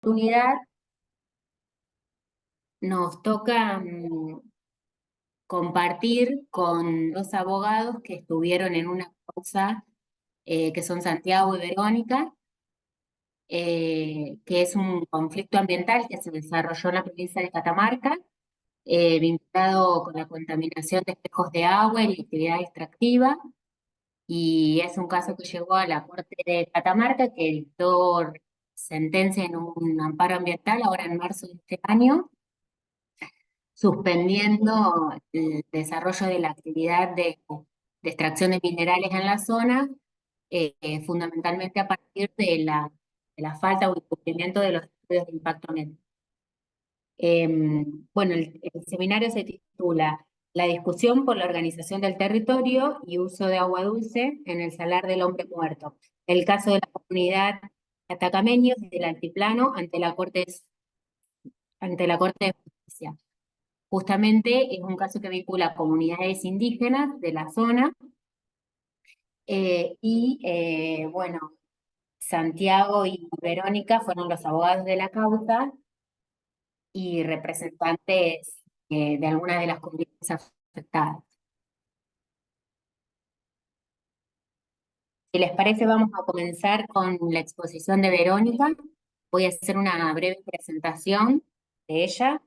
oportunidad nos toca compartir con dos abogados que estuvieron en una causa, que son Santiago y Verónica, que es un conflicto ambiental que se desarrolló en la provincia de Catamarca, vinculado con la contaminación de espejos de agua y la actividad extractiva. Y es un caso que llegó a la Corte de Catamarca, que dictó sentencia en un amparo ambiental ahora en marzo de este año, suspendiendo el desarrollo de la actividad de extracción de minerales en la zona, fundamentalmente a partir de la falta o incumplimiento de los estudios de impacto ambiental. Bueno, el seminario se titula La discusión por la organización del territorio y uso de agua dulce en el Salar del Hombre Muerto. El caso de la comunidad atacameños del Altiplano ante la Corte de Justicia. Justamente es un caso que vincula a comunidades indígenas de la zona, bueno, Santiago y Verónica fueron los abogados de la causa y representantes, de algunas de las comunidades afectadas. Si les parece, vamos a comenzar con la exposición de Verónica. Voy a hacer una breve presentación de ella.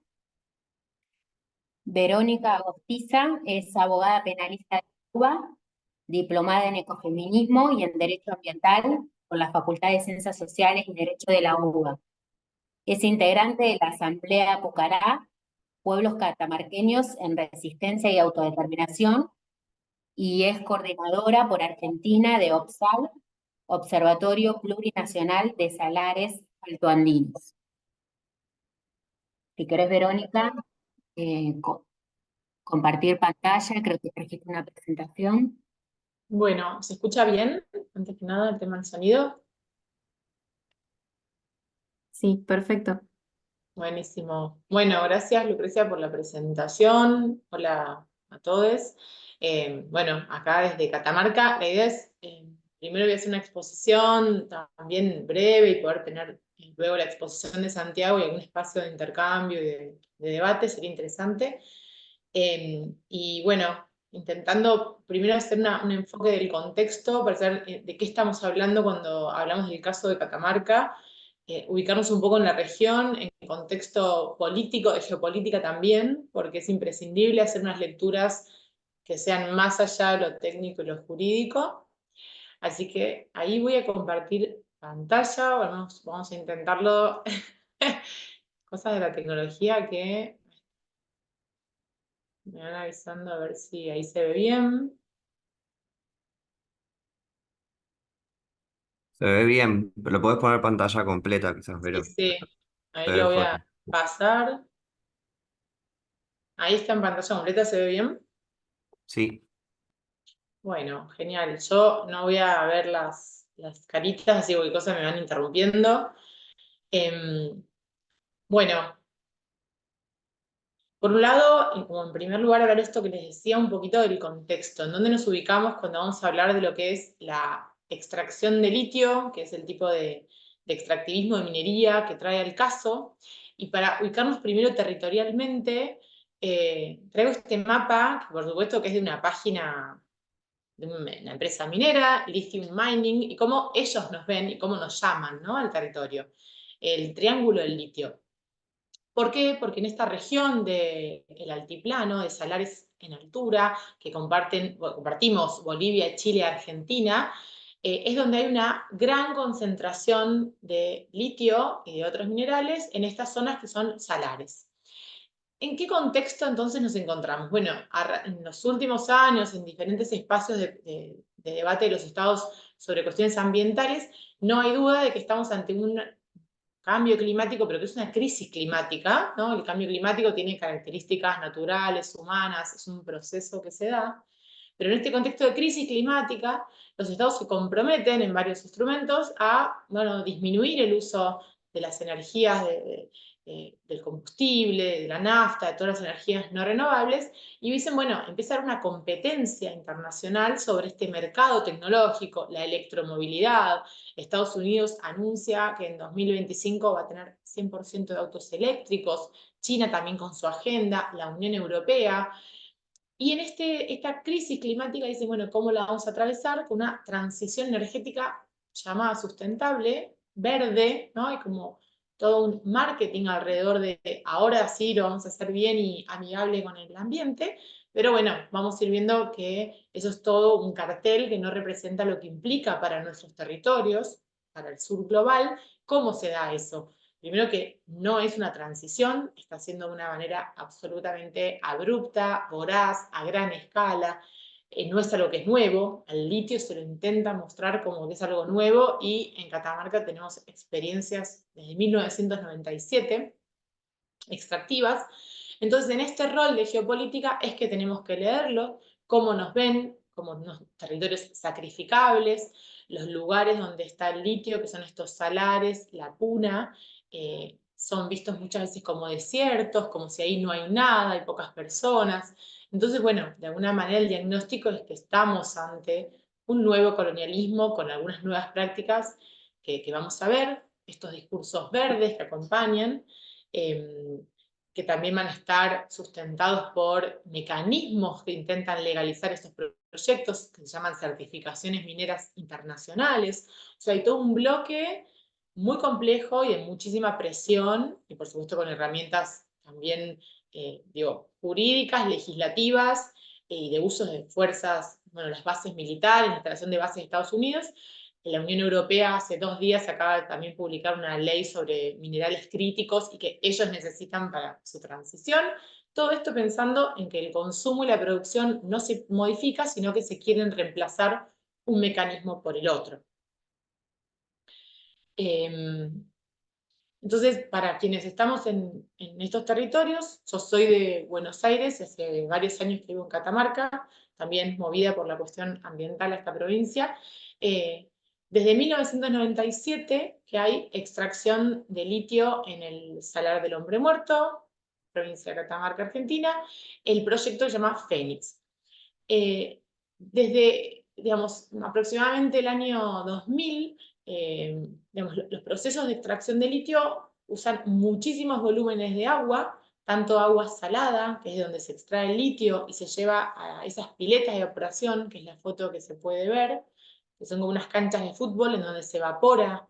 Verónica Agostiza es abogada penalista de Cuba, diplomada en ecofeminismo y en Derecho Ambiental por la Facultad de Ciencias Sociales y Derecho de la UBA. Es integrante de la Asamblea Pucará, Pueblos Catamarqueños en Resistencia y Autodeterminación, y es coordinadora por Argentina de OPSAL, Observatorio Plurinacional de Salares Altoandinos. Si querés, Verónica, compartir pantalla, creo que trajiste una presentación. Bueno, ¿se escucha bien? Antes que nada, el tema del sonido. Sí, perfecto. Buenísimo. Bueno, gracias Lucrecia por la presentación. Hola a todos. Bueno, acá desde Catamarca, la idea es, primero voy a hacer una exposición también breve y poder tener luego la exposición de Santiago y algún espacio de intercambio y de debate, sería interesante. Y bueno, intentando primero hacer un enfoque del contexto para saber de qué estamos hablando cuando hablamos del caso de Catamarca, ubicarnos un poco en la región, en el contexto político, de geopolítica también, porque es imprescindible hacer unas lecturas que sean más allá de lo técnico y lo jurídico. Así que ahí voy a compartir pantalla, vamos a intentarlo. Cosas de la tecnología que me van avisando a ver si ahí se ve bien. Se ve bien, pero lo podés poner pantalla completa, quizás, Sí, pero sí, se ahí ve lo voy fuerte. a pasar. Ahí está en pantalla completa, ¿se ve bien? Sí. Bueno, genial. Yo no voy a ver las caritas, así que cualquier cosa me van interrumpiendo. Bueno, por un lado, como en primer lugar, hablar esto que les decía un poquito del contexto, en dónde nos ubicamos cuando vamos a hablar de lo que es la extracción de litio, que es el tipo de extractivismo de minería que trae al caso. Y para ubicarnos primero territorialmente, traigo este mapa, que por supuesto que es de una página de una empresa minera, Lithium Mining, y cómo ellos nos ven y cómo nos llaman, ¿no?, al territorio. El triángulo del litio. ¿Por qué? Porque en esta región del altiplano, de salares en altura, que compartimos Bolivia, Chile, Argentina, es donde hay una gran concentración de litio y de otros minerales en estas zonas que son salares. ¿En qué contexto entonces nos encontramos? Bueno, en los últimos años, en diferentes espacios de debate de los estados sobre cuestiones ambientales, no hay duda de que estamos ante un cambio climático, pero que es una crisis climática, ¿no? El cambio climático tiene características naturales, humanas, es un proceso que se da, pero en este contexto de crisis climática, los estados se comprometen en varios instrumentos a, bueno, disminuir el uso de las energías del combustible, de la nafta, de todas las energías no renovables, y dicen, bueno, empieza a haber una competencia internacional sobre este mercado tecnológico, la electromovilidad. Estados Unidos anuncia que en 2025 va a tener 100% de autos eléctricos, China también con su agenda, la Unión Europea. Y en esta crisis climática dicen, bueno, ¿cómo la vamos a atravesar? Con una transición energética llamada sustentable, verde, ¿no? Hay como todo un marketing alrededor de ahora sí lo vamos a hacer bien y amigable con el ambiente, pero bueno, vamos a ir viendo que eso es todo un cartel que no representa lo que implica para nuestros territorios, para el sur global. ¿Cómo se da eso? Primero que no es una transición, está siendo de una manera absolutamente abrupta, voraz, a gran escala, no es algo que es nuevo, al litio se lo intenta mostrar como que es algo nuevo y en Catamarca tenemos experiencias desde 1997 extractivas. Entonces en este rol de geopolítica es que tenemos que leerlo, cómo nos ven, como unos territorios sacrificables, los lugares donde está el litio, que son estos salares, la puna, son vistos muchas veces como desiertos, como si ahí no hay nada, hay pocas personas. Entonces, bueno, de alguna manera el diagnóstico es que estamos ante un nuevo colonialismo con algunas nuevas prácticas que vamos a ver, estos discursos verdes que acompañan, que también van a estar sustentados por mecanismos que intentan legalizar estos proyectos, que se llaman certificaciones mineras internacionales. O sea, hay todo un bloque muy complejo y de muchísima presión, y por supuesto con herramientas también, jurídicas, legislativas, y de uso de fuerzas, bueno, las bases militares, la instalación de bases de Estados Unidos. La Unión Europea hace 2 días acaba de también publicar una ley sobre minerales críticos y que ellos necesitan para su transición. Todo esto pensando en que el consumo y la producción no se modifica, sino que se quieren reemplazar un mecanismo por el otro. Entonces, para quienes estamos en estos territorios, yo soy de Buenos Aires, hace varios años que vivo en Catamarca, también movida por la cuestión ambiental a esta provincia. Desde 1997 que hay extracción de litio en el Salar del Hombre Muerto, provincia de Catamarca, Argentina. El proyecto se llama Fénix. Desde, digamos, aproximadamente el año 2000, digamos, los procesos de extracción de litio usan muchísimos volúmenes de agua, tanto agua salada, que es de donde se extrae el litio, y se lleva a esas piletas de evaporación, que es la foto que se puede ver, que son como unas canchas de fútbol en donde se evapora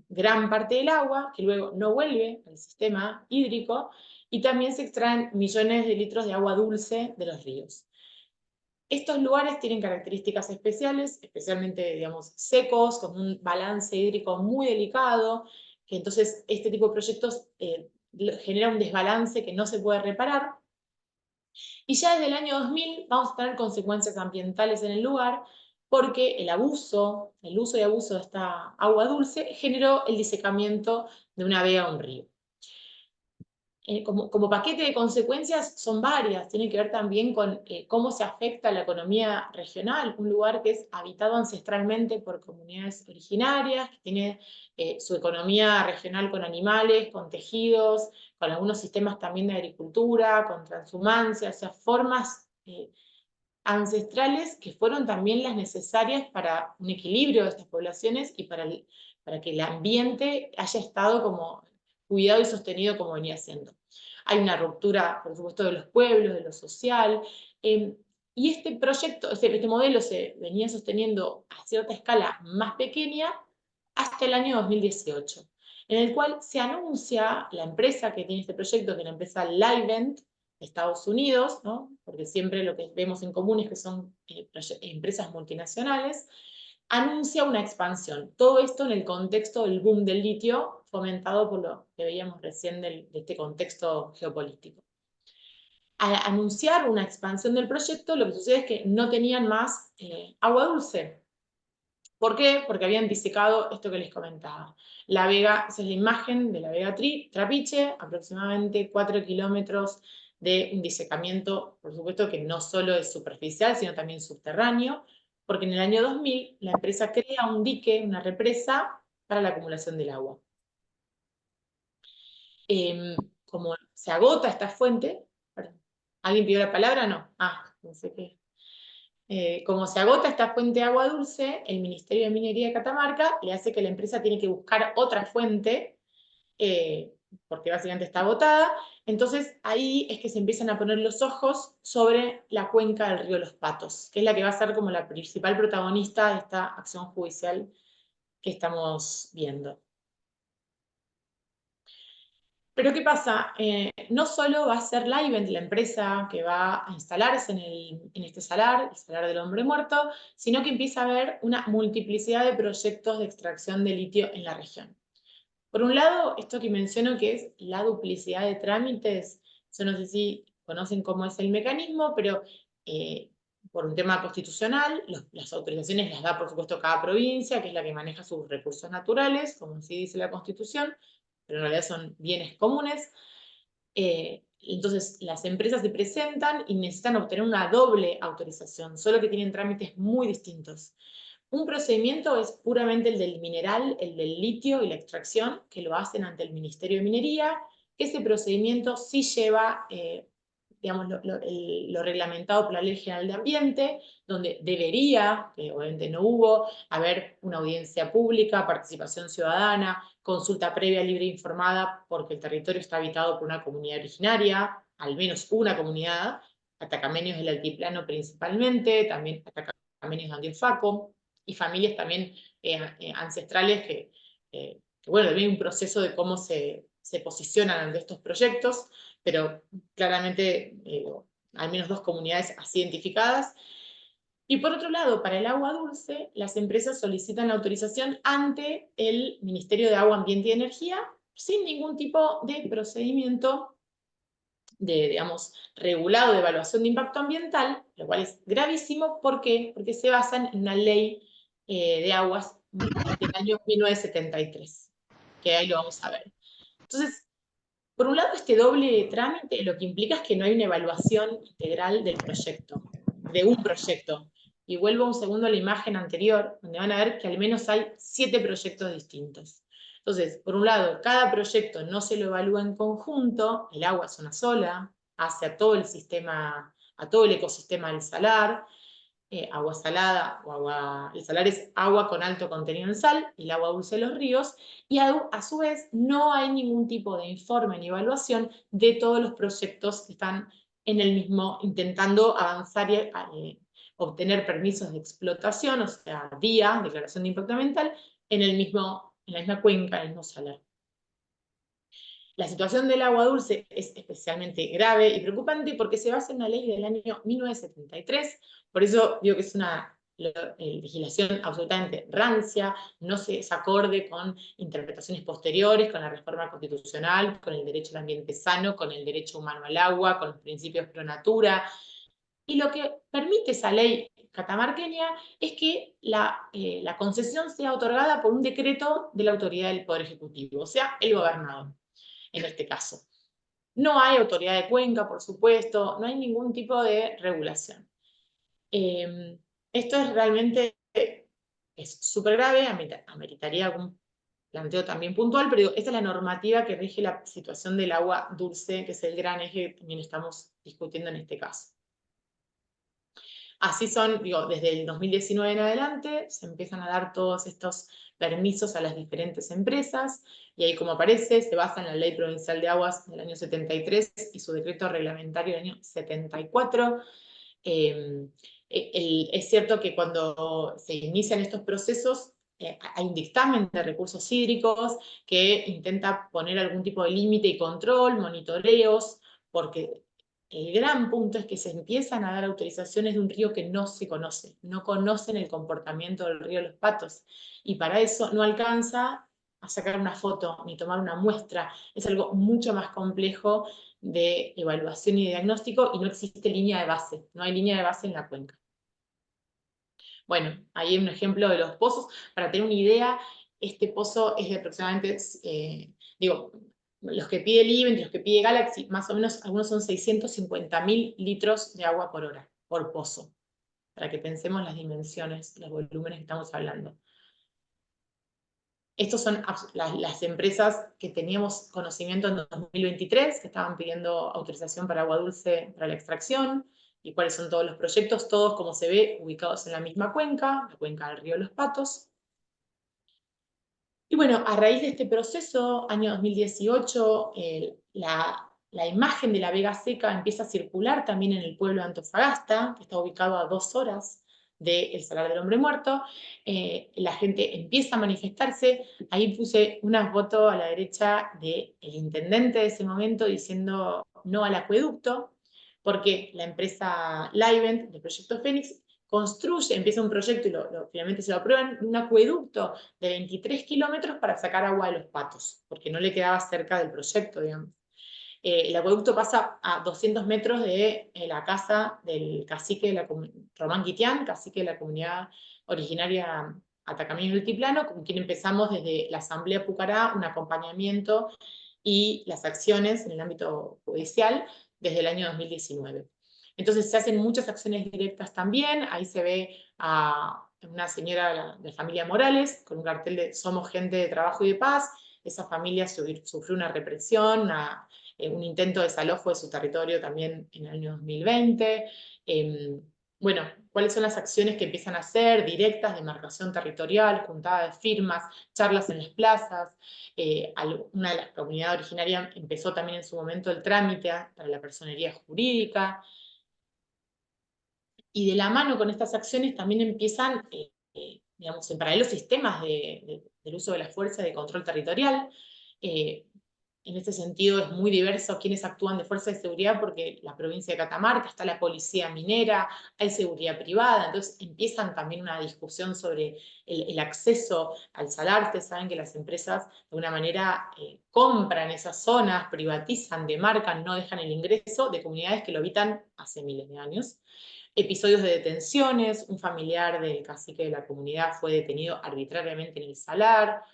gran parte del agua, que luego no vuelve al sistema hídrico, y también se extraen millones de litros de agua dulce de los ríos. Estos lugares tienen características especiales, especialmente, digamos, secos, con un balance hídrico muy delicado, que entonces este tipo de proyectos genera un desbalance que no se puede reparar. Y ya desde el año 2000 vamos a tener consecuencias ambientales en el lugar, porque el uso y abuso de esta agua dulce generó el disecamiento de una vega o un río. Como paquete de consecuencias son varias, tienen que ver también con cómo se afecta la economía regional, un lugar que es habitado ancestralmente por comunidades originarias, que tiene su economía regional con animales, con tejidos, con algunos sistemas también de agricultura, con transhumancia, o sea, formas ancestrales que fueron también las necesarias para un equilibrio de estas poblaciones y para que el ambiente haya estado como cuidado y sostenido como venía siendo. Hay una ruptura, por supuesto, de los pueblos, de lo social, y este proyecto, este modelo se venía sosteniendo a cierta escala más pequeña hasta el año 2018, en el cual se anuncia la empresa que tiene este proyecto, que es la empresa Livent, Estados Unidos, ¿no? Porque siempre lo que vemos en común es que son empresas multinacionales, anuncia una expansión. Todo esto en el contexto del boom del litio, fomentado por lo que veíamos recién de este contexto geopolítico. Al anunciar una expansión del proyecto, lo que sucede es que no tenían más agua dulce. ¿Por qué? Porque habían disecado esto que les comentaba. La vega, esa es la imagen de la vega Trapiche, aproximadamente 4 kilómetros de un disecamiento, por supuesto que no solo es superficial, sino también subterráneo, porque en el año 2000 la empresa crea un dique, una represa, para la acumulación del agua. Como se agota esta fuente, perdón, ¿alguien pidió la palabra? No. Pensé que... como se agota esta fuente de agua dulce, el Ministerio de Minería de Catamarca le hace que la empresa tiene que buscar otra fuente, porque básicamente está agotada. Entonces ahí es que se empiezan a poner los ojos sobre la cuenca del río Los Patos, que es la que va a ser como la principal protagonista de esta acción judicial que estamos viendo. Pero ¿qué pasa? No solo va a ser Livent la empresa que va a instalarse en este salar, el salar del hombre muerto, sino que empieza a haber una multiplicidad de proyectos de extracción de litio en la región. Por un lado, esto que menciono que es la duplicidad de trámites, yo no sé si conocen cómo es el mecanismo, pero por un tema constitucional, las autorizaciones las da por supuesto cada provincia, que es la que maneja sus recursos naturales, como así dice la Constitución, pero en realidad son bienes comunes. Entonces las empresas se presentan y necesitan obtener una doble autorización, solo que tienen trámites muy distintos. Un procedimiento es puramente el del mineral, el del litio y la extracción, que lo hacen ante el Ministerio de Minería. Ese procedimiento sí lleva, digamos, lo reglamentado por la Ley General de Ambiente, donde debería, que obviamente no hubo, haber una audiencia pública, participación ciudadana, consulta previa, libre e informada, porque el territorio está habitado por una comunidad originaria, al menos una comunidad, atacameños del altiplano principalmente, también atacameños de Antiofaco, y familias también ancestrales que, bueno, también hay un proceso de cómo se posicionan ante estos proyectos, pero claramente al menos 2 comunidades así identificadas. Y por otro lado, para el agua dulce, las empresas solicitan la autorización ante el Ministerio de Agua, Ambiente y Energía sin ningún tipo de procedimiento digamos, regulado de evaluación de impacto ambiental, lo cual es gravísimo. ¿Por qué? Porque se basan en una ley de aguas del año 1973, que ahí lo vamos a ver. Entonces, por un lado, este doble trámite lo que implica es que no hay una evaluación integral del proyecto, de un proyecto. Y vuelvo un segundo a la imagen anterior, donde van a ver que al menos hay 7 proyectos distintos. Entonces, por un lado, cada proyecto no se lo evalúa en conjunto, el agua es una sola, hace a todo el sistema, a todo el ecosistema del salar, agua salada o agua, el salar es agua con alto contenido en sal, y el agua dulce de los ríos, y a su vez no hay ningún tipo de informe ni evaluación de todos los proyectos que están en el mismo, intentando avanzar y obtener permisos de explotación, o sea, DIA, Declaración de Impacto Ambiental, en la misma cuenca, en el mismo salar. La situación del agua dulce es especialmente grave y preocupante porque se basa en una ley del año 1973, por eso digo que es una legislación absolutamente rancia, no se es acorde con interpretaciones posteriores, con la reforma constitucional, con el derecho al ambiente sano, con el derecho humano al agua, con los principios pro natura. Y lo que permite esa ley catamarqueña es que la concesión sea otorgada por un decreto de la autoridad del Poder Ejecutivo, o sea, el gobernador en este caso. No hay autoridad de cuenca, por supuesto, no hay ningún tipo de regulación. Esto es realmente, es súper grave, ameritaría algún planteo también puntual, pero esta es la normativa que rige la situación del agua dulce, que es el gran eje que también estamos discutiendo en este caso. Así son, digo, desde el 2019 en adelante se empiezan a dar todos estos permisos a las diferentes empresas, y ahí como aparece, se basa en la Ley Provincial de Aguas del año 73 y su decreto reglamentario del año 74. Es cierto que cuando se inician estos procesos, hay un dictamen de recursos hídricos que intenta poner algún tipo de límite y control, monitoreos, porque el gran punto es que se empiezan a dar autorizaciones de un río que no se conoce, no conocen el comportamiento del río Los Patos, y para eso no alcanza a sacar una foto ni tomar una muestra, es algo mucho más complejo de evaluación y de diagnóstico, y no existe línea de base, no hay línea de base en la cuenca. Bueno, ahí hay un ejemplo de los pozos. Para tener una idea, este pozo es de aproximadamente, digo, los que pide Livent y los que pide Galaxy, más o menos algunos son 650.000 litros de agua por hora, por pozo, para que pensemos las dimensiones, los volúmenes que estamos hablando. Estos son las empresas que teníamos conocimiento en 2023, que estaban pidiendo autorización para agua dulce para la extracción, y cuáles son todos los proyectos, todos, como se ve, ubicados en la misma cuenca, la cuenca del río Los Patos. Y bueno, a raíz de este proceso, año 2018, la imagen de la Vega Seca empieza a circular también en el pueblo de Antofagasta, que está ubicado a 2 horas del Salar del Hombre Muerto. La gente empieza a manifestarse. Ahí puse una foto a la derecha del intendente de ese momento diciendo no al acueducto, porque la empresa Livent, del proyecto Fénix, empieza un proyecto y finalmente se lo aprueban, un acueducto de 23 kilómetros para sacar agua de Los Patos, porque no le quedaba cerca del proyecto, digamos. El acueducto pasa a 200 metros de la casa del cacique de Román Guitián, cacique de la comunidad originaria Atacamín y Altiplano, con quien empezamos desde la Asamblea Pucará un acompañamiento y las acciones en el ámbito judicial desde el año 2019. Entonces se hacen muchas acciones directas también. Ahí se ve a una señora de familia Morales con un cartel de Somos gente de trabajo y de paz. Esa familia sufrió una represión, un intento de desalojo de su territorio también en el año 2020. Bueno, ¿cuáles son las acciones que empiezan a hacer? Directas, de marcación territorial, juntada de firmas, charlas en las plazas. Una de las comunidades originarias empezó también en su momento el trámite para la personería jurídica. Y de la mano con estas acciones también empiezan, digamos, en paralelo sistemas del uso de la fuerza de control territorial. En este sentido es muy diverso quienes actúan de fuerza de seguridad, porque la provincia de Catamarca está la policía minera, hay seguridad privada, entonces empiezan también una discusión sobre el acceso al salar. Ustedes saben que las empresas de una manera compran esas zonas, privatizan, demarcan, no dejan el ingreso de comunidades que lo habitan hace miles de años. Episodios de detenciones, un familiar del cacique de la comunidad fue detenido arbitrariamente en el salar,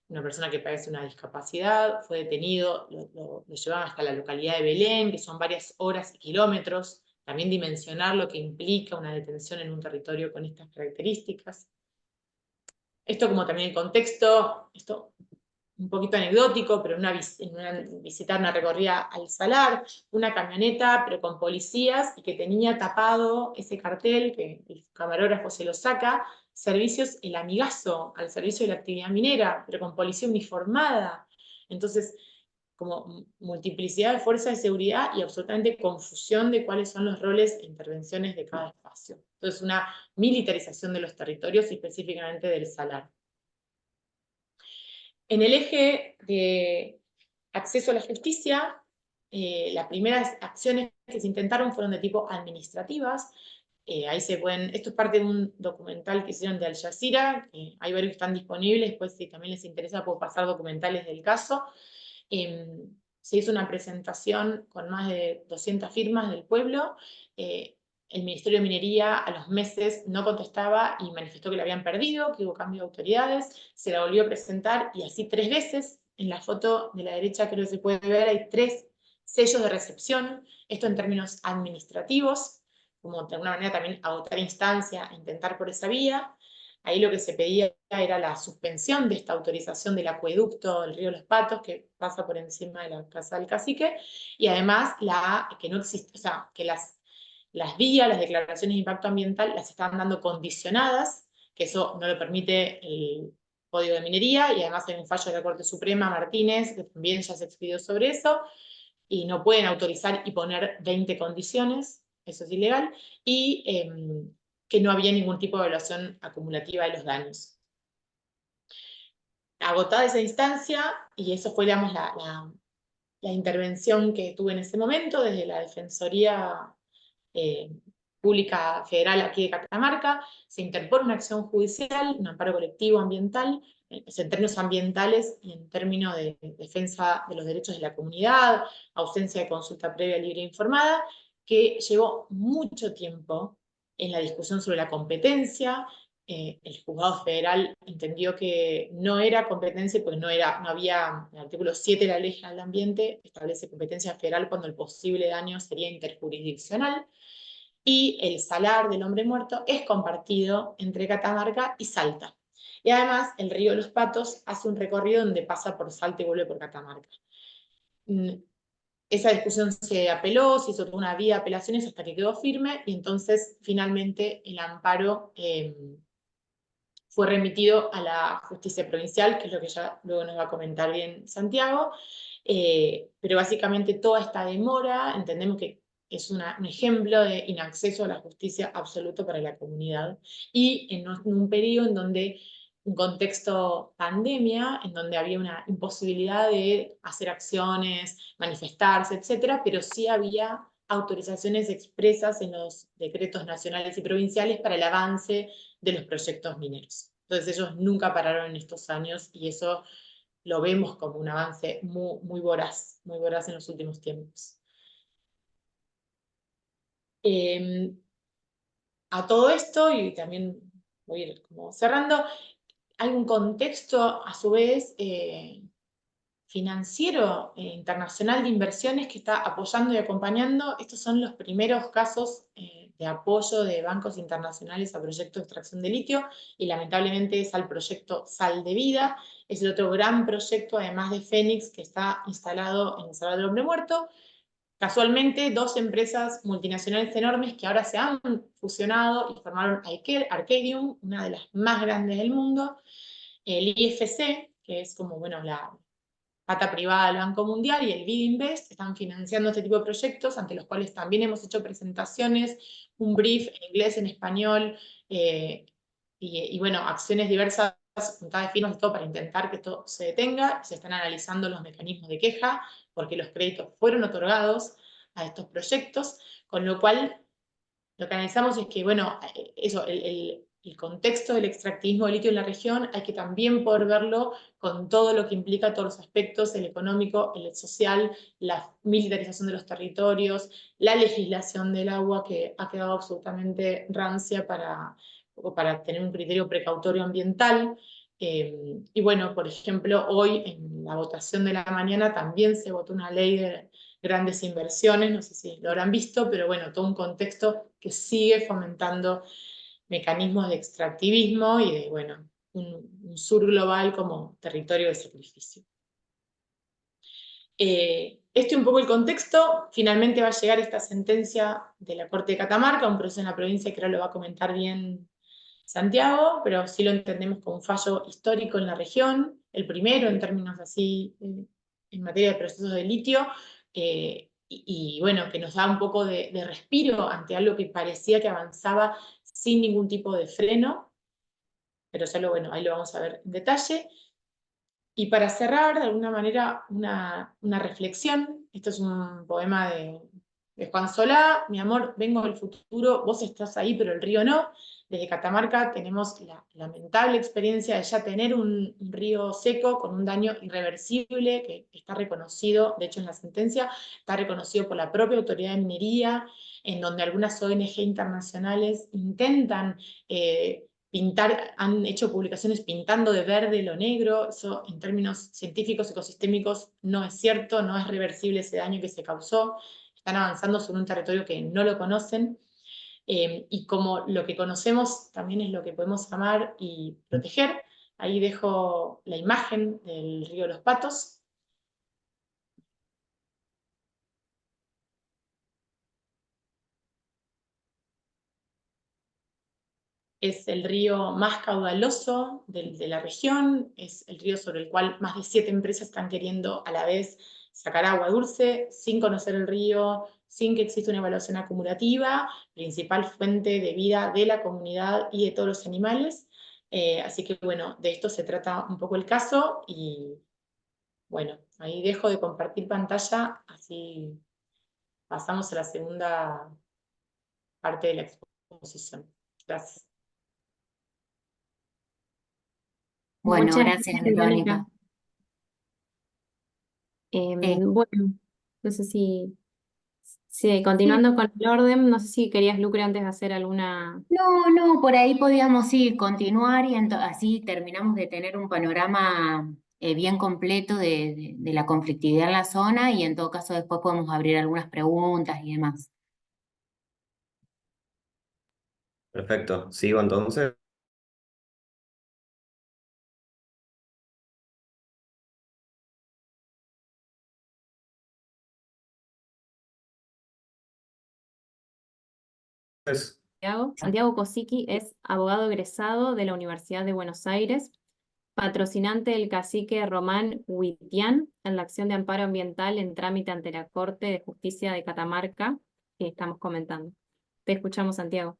una persona que padece una discapacidad fue detenido, lo llevan hasta la localidad de Belén, que son varias horas y kilómetros. También dimensionar lo que implica una detención en un territorio con estas características. Esto como también el contexto, esto un poquito anecdótico, pero en una visita, una recorrida al salar, una camioneta, pero con policías, y que tenía tapado ese cartel, que el camarógrafo se lo saca, servicios El Amigazo, al servicio de la actividad minera, pero con policía uniformada. Entonces, como multiplicidad de fuerzas de seguridad y absolutamente confusión de cuáles son los roles e intervenciones de cada espacio. Entonces, una militarización de los territorios y específicamente del salar. En el eje de acceso a la justicia, las primeras acciones que se intentaron fueron de tipo administrativas. Ahí se pueden, esto es parte de un documental que hicieron de Al Jazeera, hay varios que están disponibles, después si también les interesa puedo pasar documentales del caso. Se hizo una presentación con más de 200 firmas del pueblo. El Ministerio de Minería a los meses no contestaba y manifestó que la habían perdido, que hubo cambio de autoridades, se la volvió a presentar y así 3 veces. En la foto de la derecha creo que se puede ver, hay 3 sellos de recepción, esto en términos administrativos, como de alguna manera también agotar instancia, intentar por esa vía. Ahí lo que se pedía era la suspensión de esta autorización del acueducto del río Los Patos, que pasa por encima de la casa del cacique, y además que no existe, o sea, que las vías, las declaraciones de impacto ambiental las estaban dando condicionadas, que eso no lo permite el Código de Minería, y además hay un fallo de la Corte Suprema, Martínez, que también ya se expidió sobre eso, y no pueden autorizar y poner 20 condiciones, eso es ilegal, y que no había ningún tipo de evaluación acumulativa de los daños. Agotada esa instancia, y eso fue, digamos, la intervención que tuve en ese momento desde la Defensoría Pública Federal aquí de Catamarca, se interpone una acción judicial, un amparo colectivo ambiental, en términos ambientales y en términos de defensa de los derechos de la comunidad, ausencia de consulta previa, libre e informada, que llevó mucho tiempo en la discusión sobre la competencia. El juzgado federal entendió que no era competencia porque no había, el artículo 7 de la Ley General del Ambiente establece competencia federal cuando el posible daño sería interjurisdiccional, y el salar del Hombre Muerto es compartido entre Catamarca y Salta. Y Y además el río de los Patos hace un recorrido donde pasa por Salta y vuelve por Catamarca. Esa discusión se apeló, se hizo toda una vía de apelaciones hasta que quedó firme, y entonces finalmente el amparo fue remitido a la justicia provincial, que es lo que ya luego nos va a comentar bien Santiago, pero básicamente toda esta demora entendemos que es un ejemplo de inacceso a la justicia absoluto para la comunidad, y en un periodo en donde un contexto pandemia, en donde había una imposibilidad de hacer acciones, manifestarse, etcétera, pero sí había autorizaciones expresas en los decretos nacionales y provinciales para el avance de los proyectos mineros. Entonces ellos nunca pararon en estos años, y eso lo vemos como un avance muy voraz en los últimos tiempos. A todo esto, y también voy a ir como cerrando, hay un contexto a su vez financiero internacional de inversiones que está apoyando y acompañando. Estos son los primeros casos de apoyo de bancos internacionales a proyectos de extracción de litio, y lamentablemente es al proyecto Sal de Vida. Es el otro gran proyecto, además de Fénix, que está instalado en el Salvador del Hombre Muerto. Casualmente, dos empresas multinacionales enormes que ahora se han fusionado y formaron Arcadium, una de las más grandes del mundo, el IFC, que es como, bueno, la pata privada del Banco Mundial, y el BID Invest, están financiando este tipo de proyectos, ante los cuales también hemos hecho presentaciones, un brief en inglés, en español, y bueno, acciones diversas, juntadas de firmas y todo para intentar que esto se detenga. Se están analizando los mecanismos de queja, porque los créditos fueron otorgados a estos proyectos, con lo cual lo que analizamos es que, bueno, eso, el contexto del extractivismo de litio en la región hay que también poder verlo con todo lo que implica, todos los aspectos, el económico, el social, la militarización de los territorios, la legislación del agua, que ha quedado absolutamente rancia para tener un criterio precautorio ambiental. Y bueno, por ejemplo, hoy en la votación de la mañana también se votó una ley de grandes inversiones, no sé si lo habrán visto, pero bueno, todo un contexto que sigue fomentando mecanismos de extractivismo y de, bueno, un sur global como territorio de sacrificio. Este es un poco el contexto. Finalmente va a llegar esta sentencia de la Corte de Catamarca, un proceso en la provincia que ahora lo va a comentar bien Santiago, pero sí lo entendemos como un fallo histórico en la región, el primero en términos así, en materia de procesos de litio, y bueno, que nos da un poco de respiro ante algo que parecía que avanzaba sin ningún tipo de freno, pero ya bueno, ahí lo vamos a ver en detalle. Y para cerrar, de alguna manera, una reflexión. Esto es un poema de Juan Solá: mi amor, vengo del futuro, vos estás ahí, pero el río no. Desde Catamarca tenemos la lamentable experiencia de ya tener un río seco con un daño irreversible que está reconocido, de hecho en la sentencia, está reconocido por la propia Autoridad de Minería, en donde algunas ONG internacionales intentan han hecho publicaciones pintando de verde lo negro. Eso en términos científicos, ecosistémicos, no es cierto, no es reversible ese daño que se causó. Están avanzando sobre un territorio que no lo conocen, y como lo que conocemos también es lo que podemos amar y proteger. Ahí dejo la imagen del río Los Patos. Es el río más caudaloso de la región, es el río sobre el cual más de 7 empresas están queriendo a la vez sacar agua dulce, sin conocer el río, sin que exista una evaluación acumulativa, principal fuente de vida de la comunidad y de todos los animales. Así que bueno, de esto se trata un poco el caso, y bueno, ahí dejo de compartir pantalla, así pasamos a la segunda parte de la exposición. Gracias. Bueno, Muchas gracias, gracias, Verónica. Verónica. Bueno, no sé si Sí. continuando con el orden, no sé si querías, Lucre, antes de hacer alguna... No, no, por ahí podíamos ir, continuar, y así terminamos de tener un panorama bien completo de la conflictividad en la zona, y en todo caso después podemos abrir algunas preguntas y demás. Perfecto. ¿Sigo entonces? es. Santiago. Santiago Kosicki es abogado egresado de la Universidad de Buenos Aires, patrocinante del cacique Román Huitián en la acción de amparo ambiental en trámite ante la Corte de Justicia de Catamarca que estamos comentando. Te escuchamos, Santiago.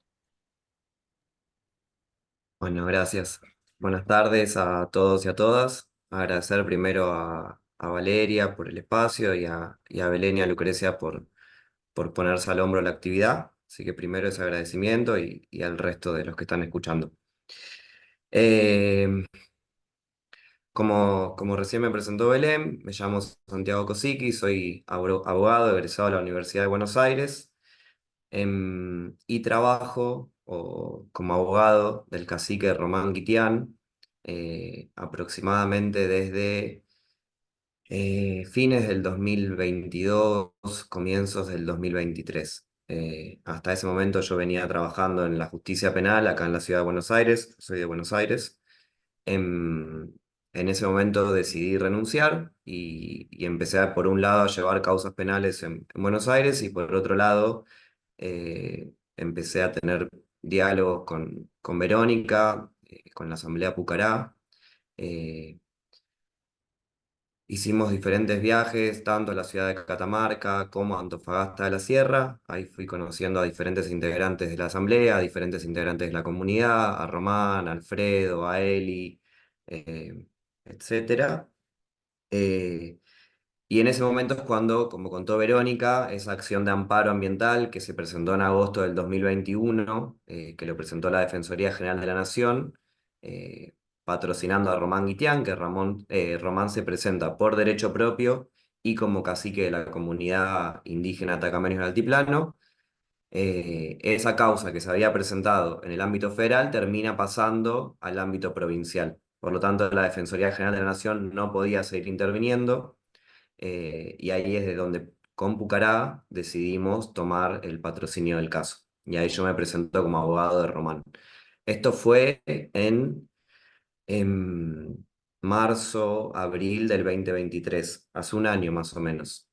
Bueno, gracias. Buenas tardes a todos y a todas. Agradecer primero a Valeria por el espacio y a Belén y a Lucrecia por ponerse al hombro la actividad. Así que primero ese agradecimiento y al resto de los que están escuchando. Eh, como recién me presentó Belén, me llamo Santiago Kosicki, soy abogado egresado de la Universidad de Buenos Aires, y trabajo como abogado del cacique Román Guitián, aproximadamente desde fines del 2022, comienzos del 2023. Hasta ese momento yo venía trabajando en la justicia penal acá en la ciudad de Buenos Aires, soy de Buenos Aires. En, en ese momento decidí renunciar y empecé por un lado a llevar causas penales en Buenos Aires y por otro lado empecé a tener diálogos con Verónica, con la Asamblea Pucará. eh, Hicimos diferentes viajes, tanto a la ciudad de Catamarca como a Antofagasta de la Sierra. Ahí fui conociendo a diferentes integrantes de la asamblea, a diferentes integrantes de la comunidad, a Román, a Alfredo, a Eli, eh, etcétera. Eh, y en ese momento es cuando, como contó Verónica, esa acción de amparo ambiental que se presentó en agosto del 2021, que lo presentó la Defensoría General de la Nación, eh, patrocinando a Román Guitián, que Román se presenta por derecho propio y como cacique de la comunidad indígena Atacameño del Altiplano. Esa causa que se había presentado en el ámbito federal termina pasando al ámbito provincial. Por lo tanto, la Defensoría General de la Nación no podía seguir interviniendo, y ahí es de donde con Pucará decidimos tomar el patrocinio del caso. Y ahí yo me presento como abogado de Román. Esto fue en marzo, abril del 2023, hace un año más o menos.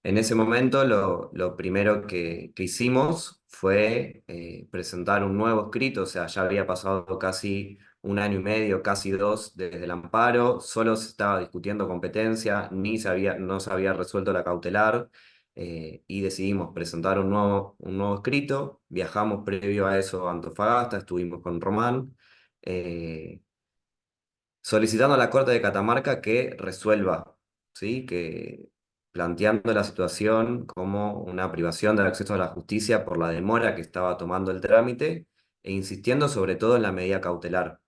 En ese momento lo primero que hicimos fue presentar un nuevo escrito, o sea, ya había pasado casi un año y medio, casi dos desde el amparo, solo se estaba discutiendo competencia, no se había resuelto la cautelar, y decidimos presentar un nuevo escrito. Viajamos previo a eso a Antofagasta, estuvimos con Román, eh, solicitando a la Corte de Catamarca que resuelva, ¿sí? Que planteando la situación como una privación del acceso a la justicia por la demora que estaba tomando el trámite e insistiendo sobre todo en la medida cautelar.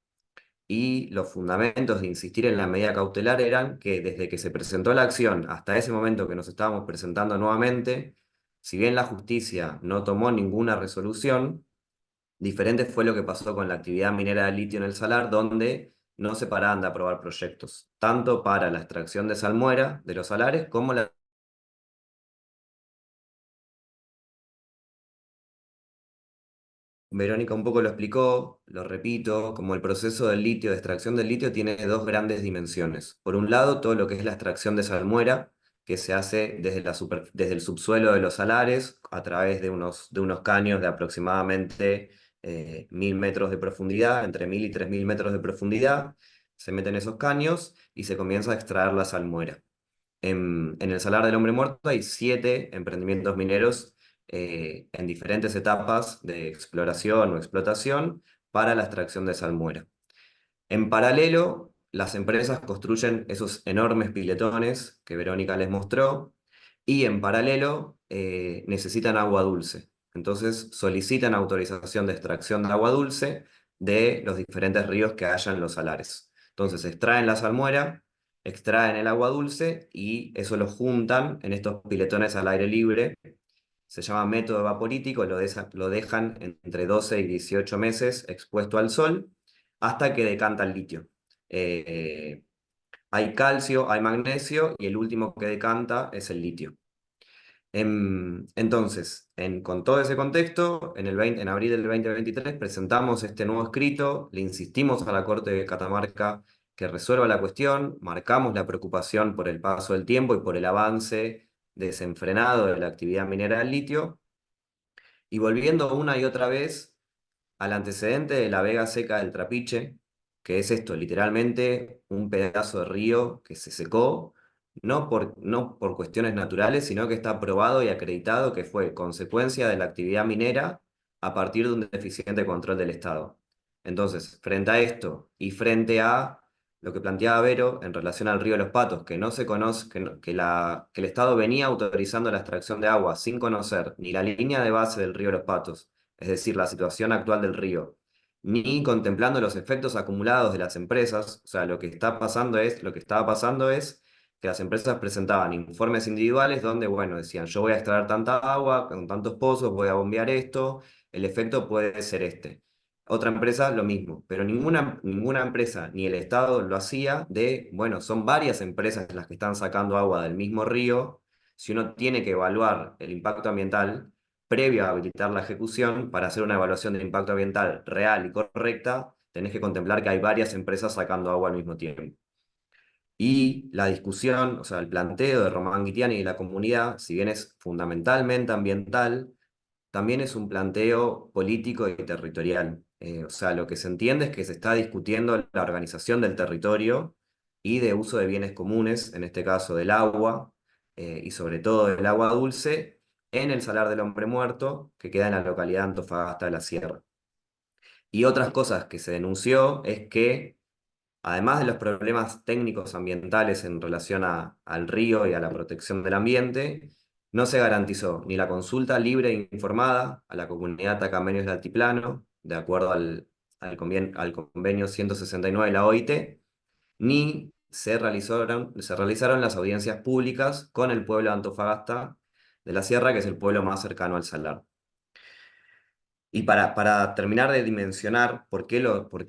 Y los fundamentos de insistir en la medida cautelar eran que desde que se presentó la acción hasta ese momento que nos estábamos presentando nuevamente, si bien la justicia no tomó ninguna resolución, diferente fue lo que pasó con la actividad minera de litio en el salar, donde no se paraban de aprobar proyectos, tanto para la extracción de salmuera de los salares como la... Verónica un poco lo explicó, lo repito, como el proceso del litio, de extracción del litio, tiene dos grandes dimensiones. Por un lado, todo lo que es la extracción de salmuera, que se hace desde el subsuelo de los salares, a través de unos caños de aproximadamente 1000 metros de profundidad, entre 1000 y 3000 metros de profundidad. Se meten esos caños y se comienza a extraer la salmuera. En el Salar del Hombre Muerto hay 7 emprendimientos mineros en diferentes etapas de exploración o explotación para la extracción de salmuera. En paralelo, las empresas construyen esos enormes piletones que Verónica les mostró y en paralelo necesitan agua dulce. Entonces solicitan autorización de extracción de agua dulce de los diferentes ríos que haya en los salares. Entonces extraen la salmuera, extraen el agua dulce y eso lo juntan en estos piletones al aire libre. Se llama método vaporítico, lo dejan entre 12 y 18 meses expuesto al sol hasta que decanta el litio. Eh, Hay calcio, hay magnesio y el último que decanta es el litio. Entonces, con todo ese contexto, en abril del 2023 presentamos este nuevo escrito, le insistimos a la Corte de Catamarca que resuelva la cuestión, marcamos la preocupación por el paso del tiempo y por el avance desenfrenado de la actividad minera del litio, Y volviendo una y otra vez al antecedente de la vega seca del Trapiche, que es esto, literalmente un pedazo de río que se secó, no por cuestiones naturales, sino que está probado y acreditado que fue consecuencia de la actividad minera a partir de un deficiente control del Estado. Entonces, frente a esto y frente a lo que planteaba Vero en relación al río de los Patos, que no se conoce, que el Estado venía autorizando la extracción de agua sin conocer ni la línea de base del río de los Patos, es decir, la situación actual del río, ni contemplando los efectos acumulados de las empresas. O sea, lo que estaba pasando es que las empresas presentaban informes individuales donde, bueno, decían, yo voy a extraer tanta agua, con tantos pozos, voy a bombear esto, el efecto puede ser este. Otra empresa, lo mismo, pero ninguna empresa ni el Estado lo hacía bueno, son varias empresas las que están sacando agua del mismo río. Si uno tiene que evaluar el impacto ambiental, previo a habilitar la ejecución, para hacer una evaluación del impacto ambiental real y correcta, tenés que contemplar que hay varias empresas sacando agua al mismo tiempo. Y la discusión, o sea, el planteo de Román Guitiani y la comunidad, si bien es fundamentalmente ambiental, también es un planteo político y territorial. O sea, lo que se entiende es que se está discutiendo la organización del territorio y de uso de bienes comunes, en este caso del agua, y sobre todo del agua dulce, en el Salar del Hombre Muerto, que queda en la localidad de Antofagasta de la Sierra. Y otras cosas que se denunció es que, además de los problemas técnicos ambientales en relación al río y a la protección del ambiente, no se garantizó ni la consulta libre e informada a la comunidad Atacameños del Altiplano, de acuerdo al convenio 169 de la OIT, ni se realizaron las audiencias públicas con el pueblo de Antofagasta de la Sierra, que es el pueblo más cercano al salar. Y para terminar de dimensionar por qué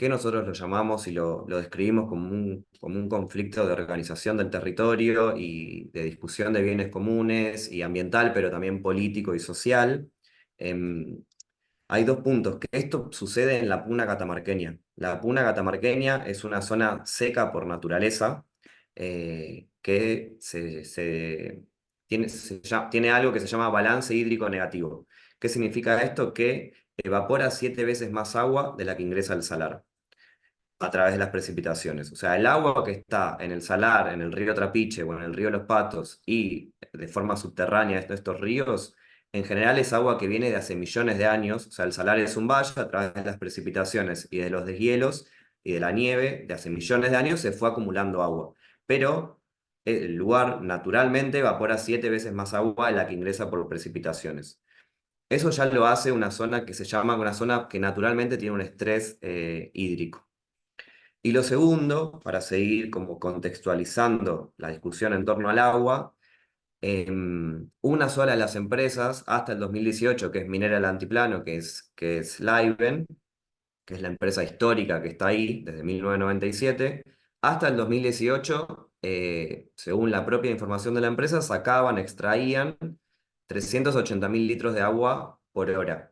nosotros lo llamamos y lo describimos como un conflicto de organización del territorio y de discusión de bienes comunes y ambiental, pero también político y social, hay dos puntos, que esto sucede en la Puna Catamarqueña. La Puna Catamarqueña es una zona seca por naturaleza, que tiene algo que se llama balance hídrico negativo. ¿Qué significa esto? Que evapora 7 veces más agua de la que ingresa al salar a través de las precipitaciones. O sea, el agua que está en el salar, en el río Trapiche o en el río Los Patos y de forma subterránea estos ríos, en general es agua que viene de hace millones de años. O sea, el salar es un valle, a través de las precipitaciones y de los deshielos y de la nieve de hace millones de años se fue acumulando agua. Pero el lugar naturalmente evapora 7 veces más agua de la que ingresa por precipitaciones. Eso ya lo hace una zona que se llama una zona que naturalmente tiene un estrés hídrico. Y lo segundo, para seguir como contextualizando la discusión en torno al agua, una sola de las empresas, hasta el 2018, que es Minera del Antiplano, que es Livent, que es la empresa histórica que está ahí desde 1997, hasta el 2018, según la propia información de la empresa, extraían 380.000 litros de agua por hora.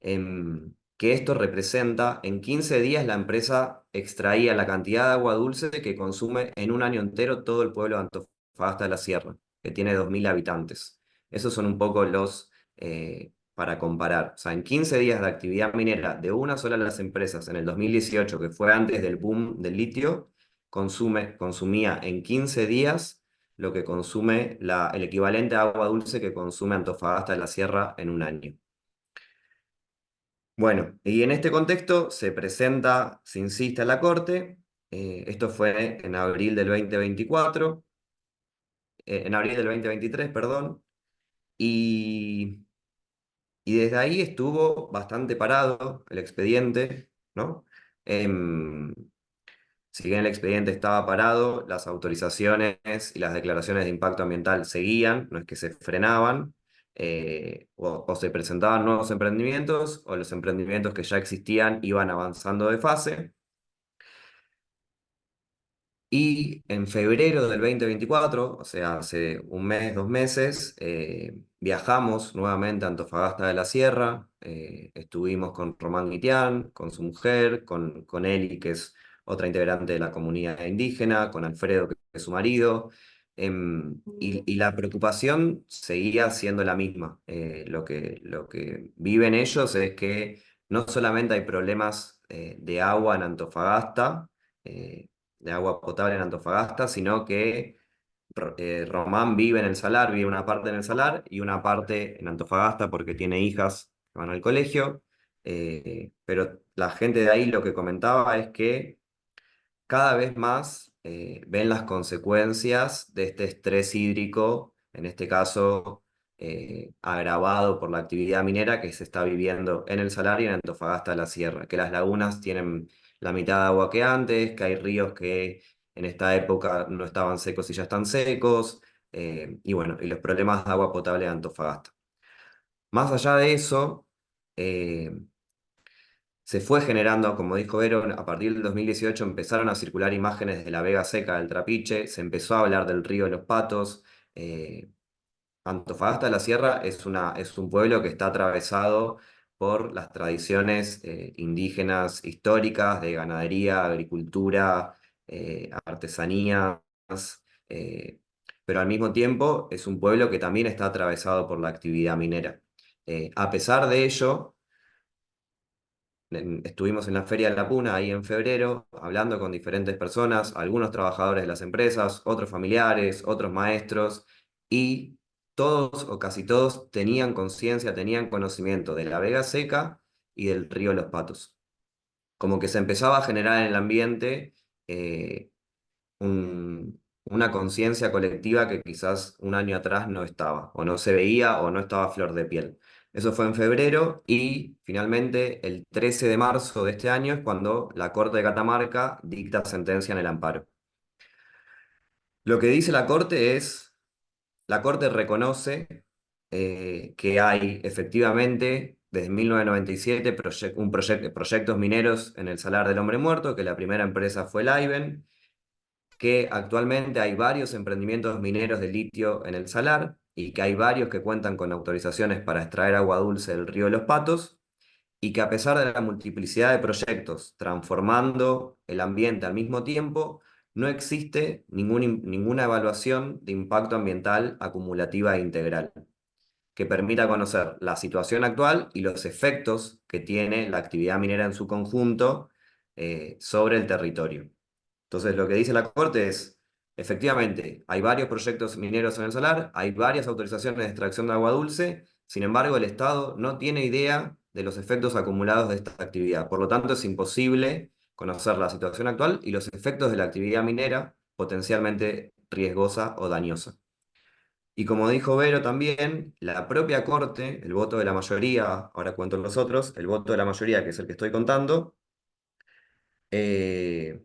Que esto representa, en 15 días la empresa extraía la cantidad de agua dulce que consume en un año entero todo el pueblo de Antofagasta de la Sierra, que tiene 2.000 habitantes. Esos son un poco para comparar. O sea, en 15 días de actividad minera de una sola de las empresas en el 2018, que fue antes del boom del litio, consumía en 15 días lo que consume el equivalente a agua dulce que consume Antofagasta de la Sierra en un año. Bueno, y en este contexto se insiste a la Corte. Esto fue en abril del 2024, en abril del 2023, perdón, y, y desde ahí estuvo bastante parado el expediente, ¿no? Em, si bien el expediente estaba parado, las autorizaciones y las declaraciones de impacto ambiental seguían, no es que se frenaban. O se presentaban nuevos emprendimientos, o los emprendimientos que ya existían iban avanzando de fase. Y en febrero del 2024, o sea, hace un mes, 2 meses, viajamos nuevamente a Antofagasta de la Sierra. Estuvimos con Román Guitián, con su mujer, con Eli, que es otra integrante de la comunidad indígena, con Alfredo, que es su marido. Y la preocupación seguía siendo la misma. Lo que viven ellos es que no solamente hay problemas de agua en Antofagasta, de agua potable en Antofagasta, sino que Román vive en el Salar, vive una parte en el Salar y una parte en Antofagasta porque tiene hijas que van al colegio. Pero la gente de ahí lo que comentaba es que cada vez más ven las consecuencias de este estrés hídrico, en este caso agravado por la actividad minera que se está viviendo en el Salar y en Antofagasta de la Sierra, que las lagunas tienen la mitad de agua que antes, que hay ríos que en esta época no estaban secos y ya están secos, y bueno, y los problemas de agua potable de Antofagasta. Más allá de eso, eh, se fue generando, como dijo Vero, a partir del 2018 empezaron a circular imágenes de la Vega Seca del Trapiche, se empezó a hablar del río de los Patos. Antofagasta de la Sierra es un pueblo que está atravesado por las tradiciones indígenas históricas de ganadería, agricultura, artesanías, eh, pero al mismo tiempo es un pueblo que también está atravesado por la actividad minera. A pesar de ello, estuvimos en la Feria de la Puna ahí en febrero, hablando con diferentes personas, algunos trabajadores de las empresas, otros familiares, otros maestros, y todos o casi todos tenían conciencia, tenían conocimiento de la Vega Seca y del río Los Patos. Como que se empezaba a generar en el ambiente eh, una conciencia colectiva que quizás un año atrás no estaba, o no se veía, o no estaba a flor de piel. Eso fue en febrero y finalmente el 13 de marzo de este año es cuando la Corte de Catamarca dicta sentencia en el amparo. Lo que dice la Corte es, la Corte reconoce que hay efectivamente desde 1997 proyectos mineros en el Salar del Hombre Muerto, que la primera empresa fue Livent, que actualmente hay varios emprendimientos mineros de litio en el Salar y que hay varios que cuentan con autorizaciones para extraer agua dulce del río de los Patos y que a pesar de la multiplicidad de proyectos transformando el ambiente al mismo tiempo, no existe ninguna evaluación de impacto ambiental acumulativa e integral que permita conocer la situación actual y los efectos que tiene la actividad minera en su conjunto sobre el territorio. Entonces, lo que dice la Corte es, efectivamente, hay varios proyectos mineros en el Salar, hay varias autorizaciones de extracción de agua dulce, sin embargo, el Estado no tiene idea de los efectos acumulados de esta actividad. Por lo tanto, es imposible conocer la situación actual y los efectos de la actividad minera potencialmente riesgosa o dañosa. Y como dijo Vero también, la propia Corte, el voto de la mayoría, ahora cuento los otros, el voto de la mayoría, que es el que estoy contando, eh,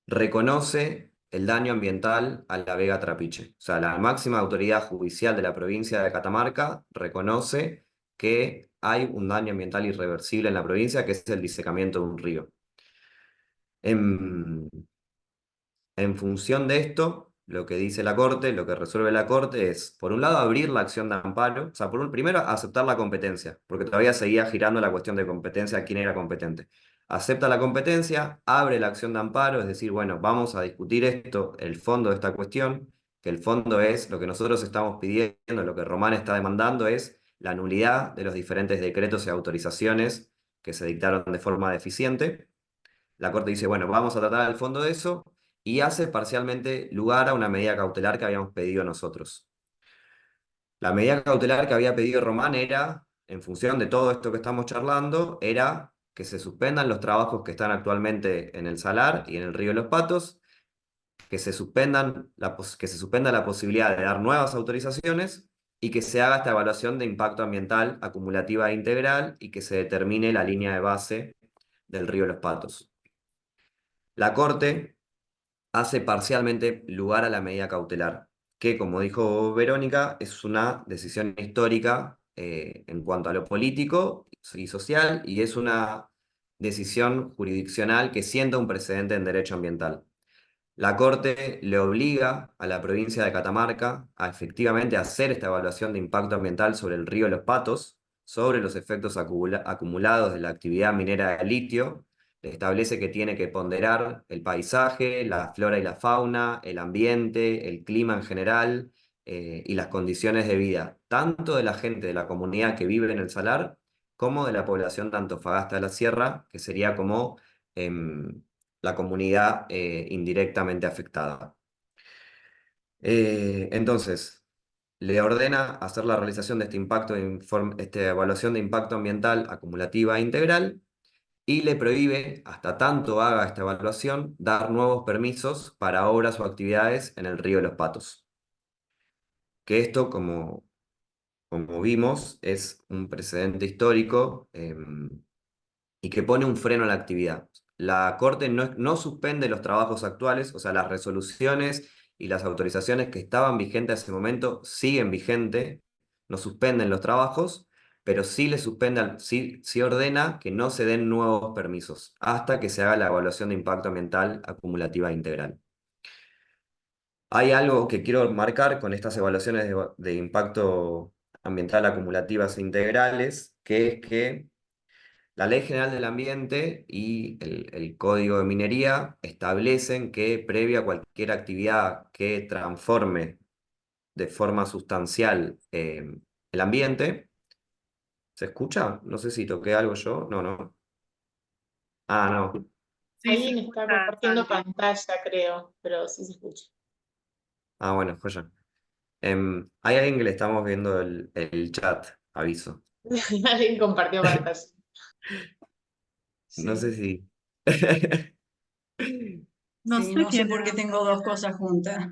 reconoce el daño ambiental a la Vega Trapiche. O sea, la máxima autoridad judicial de la provincia de Catamarca reconoce que hay un daño ambiental irreversible en la provincia, que es el disecamiento de un río. En, en función de esto, lo que dice la Corte, lo que resuelve la Corte es, por un lado, abrir la acción de amparo, o sea, primero aceptar la competencia, porque todavía seguía girando la cuestión de competencia, quién era competente. Acepta la competencia, abre la acción de amparo, es decir, bueno, vamos a discutir esto, el fondo de esta cuestión, que el fondo es lo que nosotros estamos pidiendo, lo que Román está demandando es la nulidad de los diferentes decretos y autorizaciones que se dictaron de forma deficiente. La Corte dice, bueno, vamos a tratar al fondo de eso y hace parcialmente lugar a una medida cautelar que habíamos pedido nosotros. La medida cautelar que había pedido Román era, en función de todo esto que estamos charlando, era que se suspendan los trabajos que están actualmente en el Salar y en el Río de los Patos, que se suspenda la posibilidad de dar nuevas autorizaciones y que se haga esta evaluación de impacto ambiental acumulativa e integral y que se determine la línea de base del Río de los Patos. La Corte hace parcialmente lugar a la medida cautelar, que como dijo Verónica, es una decisión histórica en cuanto a lo político y social, y es una decisión jurisdiccional que sienta un precedente en derecho ambiental. La Corte le obliga a la provincia de Catamarca a efectivamente hacer esta evaluación de impacto ambiental sobre el río Los Patos, sobre los efectos acumulados de la actividad minera de litio, establece que tiene que ponderar el paisaje, la flora y la fauna, el ambiente, el clima en general, y las condiciones de vida, tanto de la gente de la comunidad que vive en el salar, como de la población de Antofagasta de la Sierra, que sería como la comunidad indirectamente afectada. Entonces, le ordena hacer la realización de esta evaluación de impacto ambiental acumulativa e integral, y le prohíbe, hasta tanto haga esta evaluación, dar nuevos permisos para obras o actividades en el río de los Patos. Que esto, como vimos, es un precedente histórico, y que pone un freno a la actividad. La Corte no suspende los trabajos actuales, o sea, las resoluciones y las autorizaciones que estaban vigentes en ese momento siguen vigentes, no suspenden los trabajos, pero sí ordena que no se den nuevos permisos hasta que se haga la evaluación de impacto ambiental acumulativa integral. Hay algo que quiero marcar con estas evaluaciones de impacto ambiental acumulativas e integrales, que es que la Ley General del Ambiente y el Código de Minería establecen que previa a cualquier actividad que transforme de forma sustancial el ambiente. ¿Se escucha? No sé si toqué algo yo. No, no. Ah, no. Sí, se Alguien está escucha, compartiendo Santi. pantalla, creo, pero sí se escucha. Ah, bueno, joya. Hay alguien que le estamos viendo el chat, aviso. Alguien compartió pantalla. No sé Sí. si. No Sí, sé no sé quién por qué es. tengo dos cosas juntas.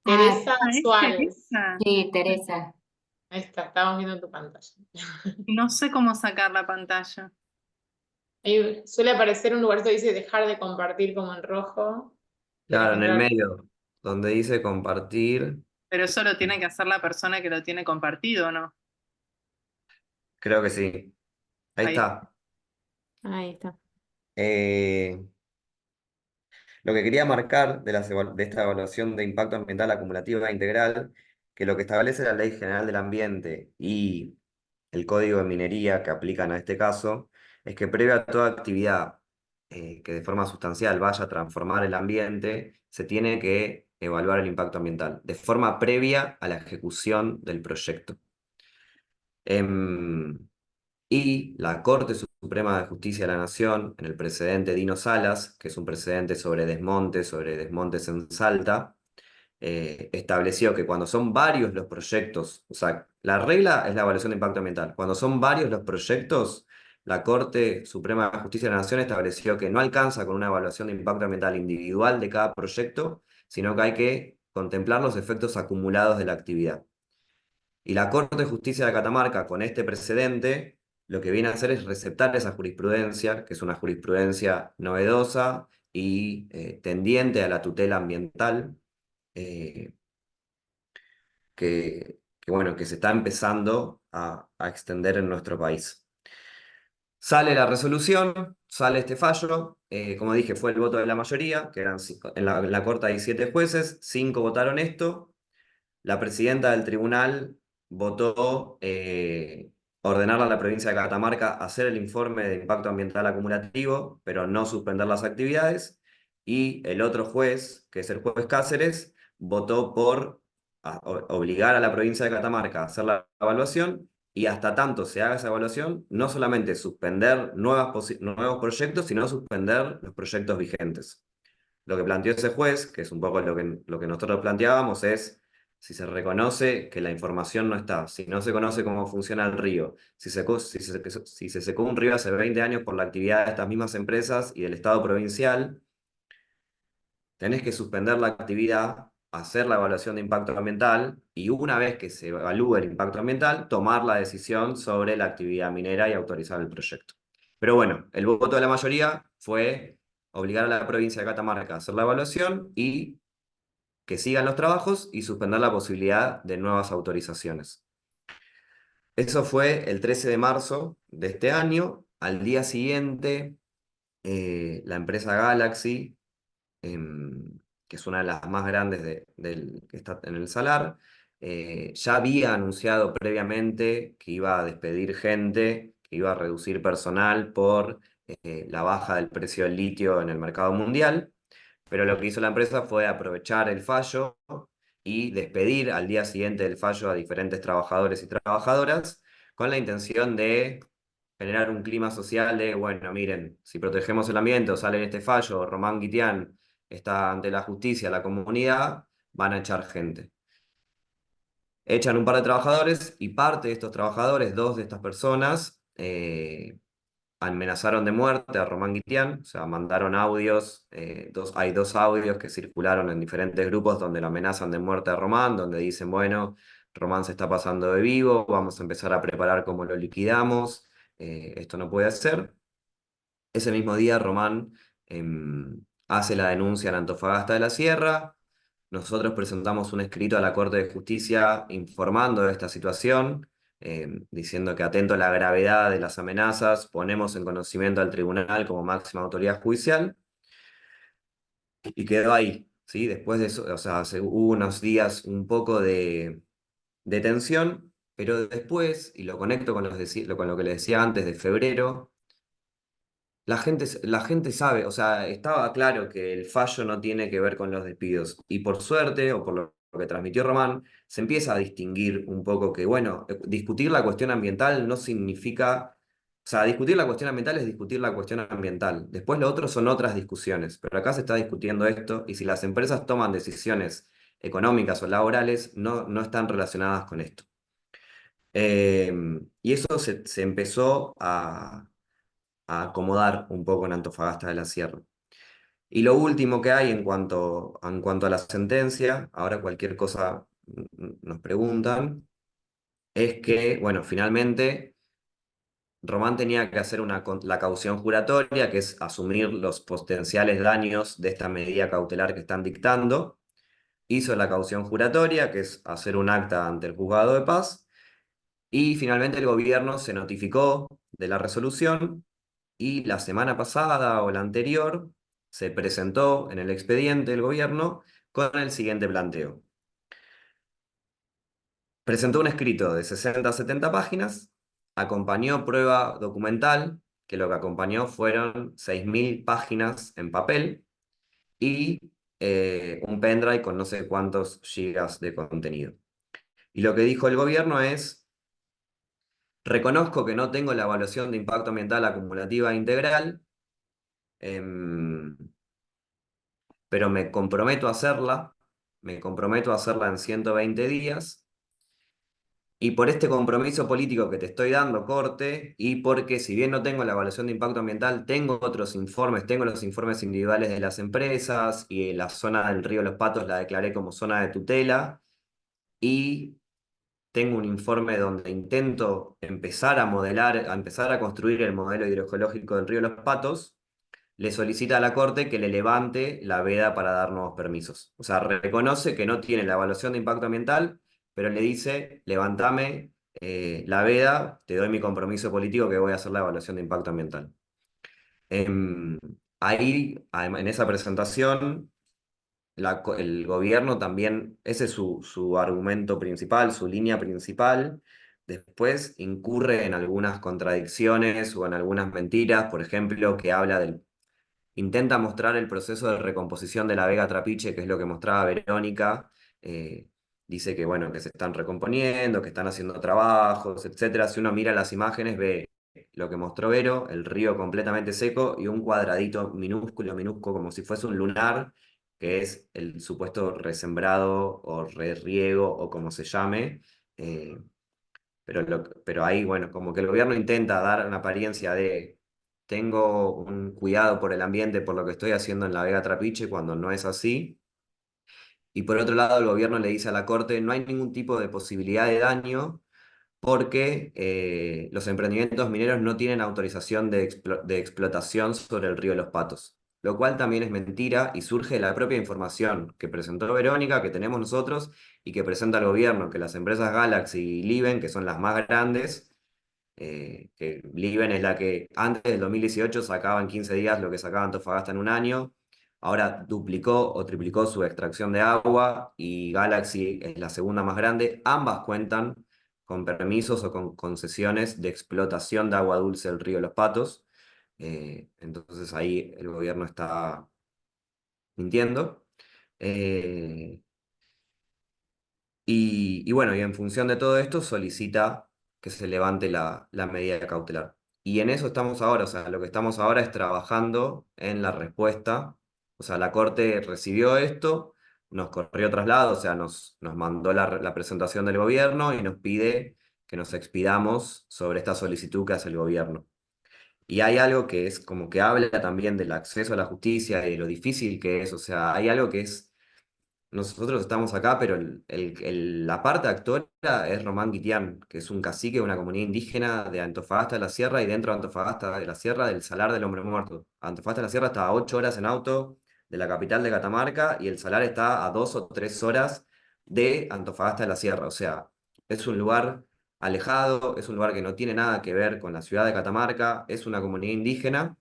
Teresa Ah, es Suárez. Teresa. Sí, Teresa. Ahí está, estábamos viendo tu pantalla. No sé cómo sacar la pantalla. Ahí suele aparecer un lugar que dice dejar de compartir como en rojo. Tenés Claro, que en el entrar. medio, donde dice compartir, Pero eso lo tiene que hacer la persona que lo tiene compartido, ¿no? creo que sí. Ahí Ahí. está. Ahí está. Eh, Lo que quería marcar de esta evaluación de impacto ambiental acumulativa e integral, que lo que establece la Ley General del Ambiente y el Código de Minería que aplican a este caso, es que previo a toda actividad que de forma sustancial vaya a transformar el ambiente, se tiene que evaluar el impacto ambiental, de forma previa a la ejecución del proyecto. Em, y la Corte Suprema de Justicia de la Nación, en el precedente Dino Salas, que es un precedente sobre desmontes en Salta, estableció que cuando son varios los proyectos, o sea, la regla es la evaluación de impacto ambiental. Cuando son varios los proyectos, la Corte Suprema de Justicia de la Nación estableció que no alcanza con una evaluación de impacto ambiental individual de cada proyecto, sino que hay que contemplar los efectos acumulados de la actividad. Y la Corte de Justicia de Catamarca, con este precedente, lo que viene a hacer es receptar esa jurisprudencia, que es una jurisprudencia novedosa y tendiente a la tutela ambiental, eh, bueno, que se está empezando a extender en nuestro país. Sale la resolución, sale este fallo, como dije, fue el voto de la mayoría, que eran en la Corte hay 7 jueces, 5 votaron esto. La presidenta del tribunal votó ordenar a la provincia de Catamarca hacer el informe de impacto ambiental acumulativo, pero no suspender las actividades. Y el otro juez, que es el juez Cáceres, votó por obligar a la provincia de Catamarca a hacer la evaluación, y hasta tanto se haga esa evaluación, no solamente suspender nuevos proyectos, sino suspender los proyectos vigentes. Lo que planteó ese juez, que es un poco lo que nosotros planteábamos, es si se reconoce que la información no está, si no se conoce cómo funciona el río, si se secó un río hace 20 años por la actividad de estas mismas empresas y del Estado provincial, tenés que suspender la actividad, hacer la evaluación de impacto ambiental y, una vez que se evalúe el impacto ambiental, tomar la decisión sobre la actividad minera y autorizar el proyecto. Pero bueno, el voto de la mayoría fue obligar a la provincia de Catamarca a hacer la evaluación y que sigan los trabajos y suspender la posibilidad de nuevas autorizaciones. Eso fue el 13 de marzo de este año. Al día siguiente, la empresa Galaxy, que es una de las más grandes que está en el Salar, ya había anunciado previamente que iba a despedir gente, que iba a reducir personal por la baja del precio del litio en el mercado mundial, pero lo que hizo la empresa fue aprovechar el fallo y despedir al día siguiente del fallo a diferentes trabajadores y trabajadoras con la intención de generar un clima social de, bueno, miren, si protegemos el ambiente o sale este fallo, Román Guitián está ante la justicia, la comunidad, van a echar gente. Echan un par de trabajadores y parte de estos trabajadores, dos de estas personas, amenazaron de muerte a Román Guitián, o sea, mandaron audios, hay dos audios que circularon en diferentes grupos donde lo amenazan de muerte a Román, donde dicen, bueno, Román se está pasando de vivo, vamos a empezar a preparar cómo lo liquidamos, esto no puede ser. Ese mismo día Román hace la denuncia en Antofagasta de la Sierra. Nosotros presentamos un escrito a la Corte de Justicia informando de esta situación, diciendo que atento a la gravedad de las amenazas, ponemos en conocimiento al tribunal como máxima autoridad judicial, y quedó ahí, ¿sí? Después de eso, o sea, hubo unos días un poco de tensión, pero después, y lo conecto con, con lo que les decía antes de febrero, la gente sabe, o sea, estaba claro que el fallo no tiene que ver con los despidos. Y por suerte, o por lo que transmitió Román, se empieza a distinguir un poco que, bueno, discutir la cuestión ambiental no significa, o sea, discutir la cuestión ambiental es discutir la cuestión ambiental. Después lo otro son otras discusiones, pero acá se está discutiendo esto y si las empresas toman decisiones económicas o laborales, no están relacionadas con esto. Y eso se empezó a acomodar un poco en Antofagasta de la Sierra. Y lo último que hay en cuanto a la sentencia, ahora cualquier cosa nos preguntan, es que, bueno, finalmente Román tenía que hacer la caución juratoria, que es asumir los potenciales daños de esta medida cautelar que están dictando. Hizo la caución juratoria, que es hacer un acta ante el juzgado de paz, y finalmente el gobierno se notificó de la resolución y la semana pasada o la anterior se presentó en el expediente del gobierno con el siguiente planteo. Presentó un escrito de 60 a 70 páginas, acompañó prueba documental, que lo que acompañó fueron 6.000 páginas en papel y un pendrive con no sé cuántos gigas de contenido. Y lo que dijo el gobierno es: reconozco que no tengo la evaluación de impacto ambiental acumulativa integral, pero me comprometo a hacerla en 120 días, y por este compromiso político que te estoy dando, Corte, y porque si bien no tengo la evaluación de impacto ambiental, tengo otros informes, tengo los informes individuales de las empresas, y la zona del río Los Patos la declaré como zona de tutela, y tengo un informe donde intento empezar a modelar, a empezar a construir el modelo hidrogeológico del río Los Patos. Le solicita a la Corte que le levante la veda para dar nuevos permisos. O sea, reconoce que no tiene la evaluación de impacto ambiental, pero le dice, levantame la veda, te doy mi compromiso político que voy a hacer la evaluación de impacto ambiental. Em, Ahí, en esa presentación, el gobierno también, ese es su argumento principal, su línea principal. Después incurre en algunas contradicciones o en algunas mentiras, por ejemplo, que intenta mostrar el proceso de recomposición de la Vega Trapiche, que es lo que mostraba Verónica. Dice que, bueno, que se están recomponiendo, que están haciendo trabajos, etcétera. Si uno mira las imágenes, ve lo que mostró Vero, el río completamente seco y un cuadradito minúsculo, como si fuese un lunar, que es el supuesto resembrado o riego o como se llame. eh, pero ahí, bueno, como que el gobierno intenta dar una apariencia de tengo un cuidado por el ambiente, por lo que estoy haciendo en la Vega Trapiche, cuando no es así. Y por otro lado, el gobierno le dice a la Corte, no hay ningún tipo de posibilidad de daño porque los emprendimientos mineros no tienen autorización de explotación sobre el río Los Patos, lo cual también es mentira y surge de la propia información que presentó Verónica, que tenemos nosotros y que presenta el gobierno, que las empresas Galaxy y Liven, que son las más grandes, que Liven es la que antes del 2018 sacaba en 15 días lo que sacaba Antofagasta en un año, ahora duplicó o triplicó su extracción de agua, y Galaxy es la segunda más grande. Ambas cuentan con permisos o con concesiones de explotación de agua dulce del río Los Patos. Entonces ahí el gobierno está mintiendo. Eh, y bueno, y en función de todo esto solicita que se levante la medida cautelar. Y en eso estamos ahora, o sea, lo que estamos ahora es trabajando en la respuesta. O sea, la Corte recibió esto, nos corrió traslado, o sea, nos mandó la presentación del gobierno y nos pide que nos expidamos sobre esta solicitud que hace el gobierno. Y hay algo que es como que habla también del acceso a la justicia y de lo difícil que es, o sea, hay algo que es nosotros estamos acá, pero la parte actora es Román Guitián, que es un cacique de una comunidad indígena de Antofagasta de la Sierra y dentro de Antofagasta de la Sierra del Salar del Hombre Muerto. Antofagasta de la Sierra está a 8 horas en auto de la capital de Catamarca y el Salar está a 2 o 3 horas de Antofagasta de la Sierra. O sea, es un lugar alejado, es un lugar que no tiene nada que ver con la ciudad de Catamarca, es una comunidad indígena.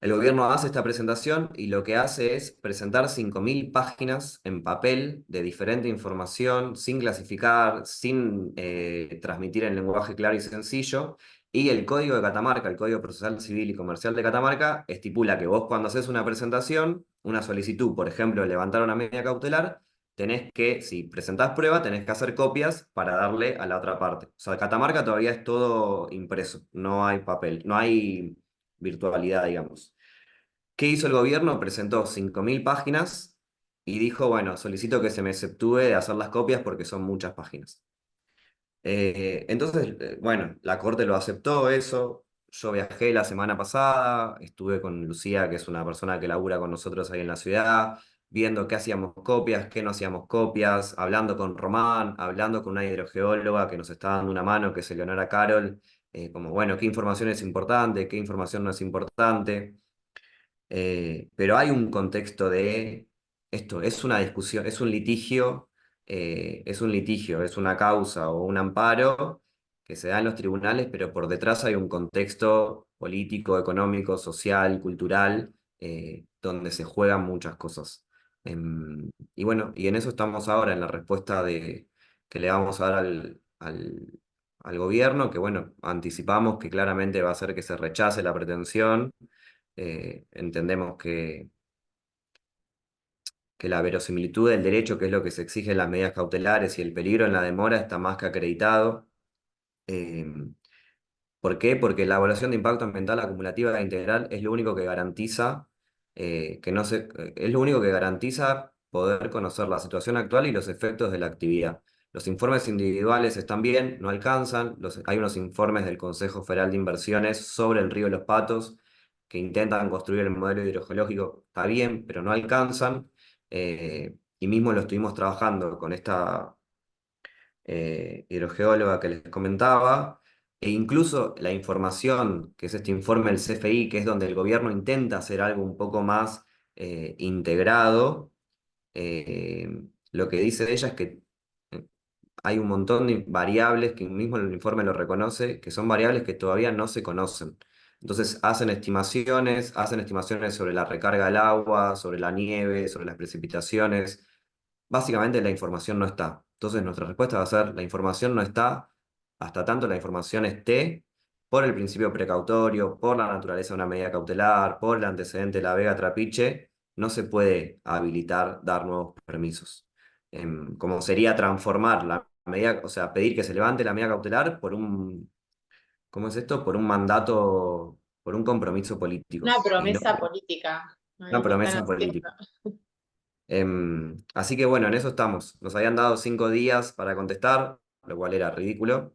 El gobierno hace esta presentación y lo que hace es presentar 5.000 páginas en papel de diferente información, sin clasificar, sin transmitir en lenguaje claro y sencillo. Y el Código de Catamarca, el Código Procesal Civil y Comercial de Catamarca, estipula que vos cuando haces una presentación, una solicitud, por ejemplo, de levantar una medida cautelar, tenés que, si presentás prueba, tenés que hacer copias para darle a la otra parte. O sea, Catamarca todavía es todo impreso, no hay papel, no hay virtualidad, digamos. ¿Qué hizo el gobierno? Presentó 5.000 páginas y dijo, bueno, solicito que se me exceptúe de hacer las copias porque son muchas páginas. Entonces, bueno, la Corte lo aceptó eso. Yo viajé la semana pasada, estuve con Lucía, que es una persona que labura con nosotros ahí en la ciudad, viendo qué hacíamos copias, qué no hacíamos copias, hablando con Román, hablando con una hidrogeóloga que nos está dando una mano, que es Eleonora Carol, como, bueno, qué información es importante, qué información no es importante. Pero hay un contexto de esto, es una discusión, es un litigio, es una causa o un amparo que se da en los tribunales, pero por detrás hay un contexto político, económico, social, cultural, donde se juegan muchas cosas. Y bueno, y en eso estamos ahora, en la respuesta que le vamos a dar al gobierno, que bueno, anticipamos que claramente va a ser que se rechace la pretensión. Entendemos que la verosimilitud del derecho, que es lo que se exige en las medidas cautelares, y el peligro en la demora está más que acreditado. Eh, ¿Por qué? Porque la evaluación de impacto ambiental acumulativa e integral es lo único que garantiza que no se, es lo único que garantiza poder conocer la situación actual y los efectos de la actividad. Los informes individuales están bien, no alcanzan. Hay unos informes del Consejo Federal de Inversiones sobre el río Los Patos que intentan construir el modelo hidrogeológico, está bien, pero no alcanzan. Y mismo lo estuvimos trabajando con esta hidrogeóloga que les comentaba, e incluso la información, que es este informe del CFI, que es donde el gobierno intenta hacer algo un poco más integrado, lo que dice de ella es que eh, hay un montón de variables que mismo el informe lo reconoce, que son variables que todavía no se conocen. Entonces hacen estimaciones sobre la recarga del agua, sobre la nieve, sobre las precipitaciones. Básicamente la información no está. Entonces nuestra respuesta va a ser, la información no está hasta tanto la información esté por el principio precautorio, por la naturaleza de una medida cautelar, por el antecedente de la Vega Trapiche, no se puede habilitar dar nuevos permisos. Como sería transformar la medida, o sea, pedir que se levante la medida cautelar por un, ¿cómo es esto? Por un mandato, por un compromiso político Una y no promesa política. una Ahí están promesa haciendo. política. Así que bueno, en eso estamos. Nos habían dado 5 días para contestar, lo cual era ridículo.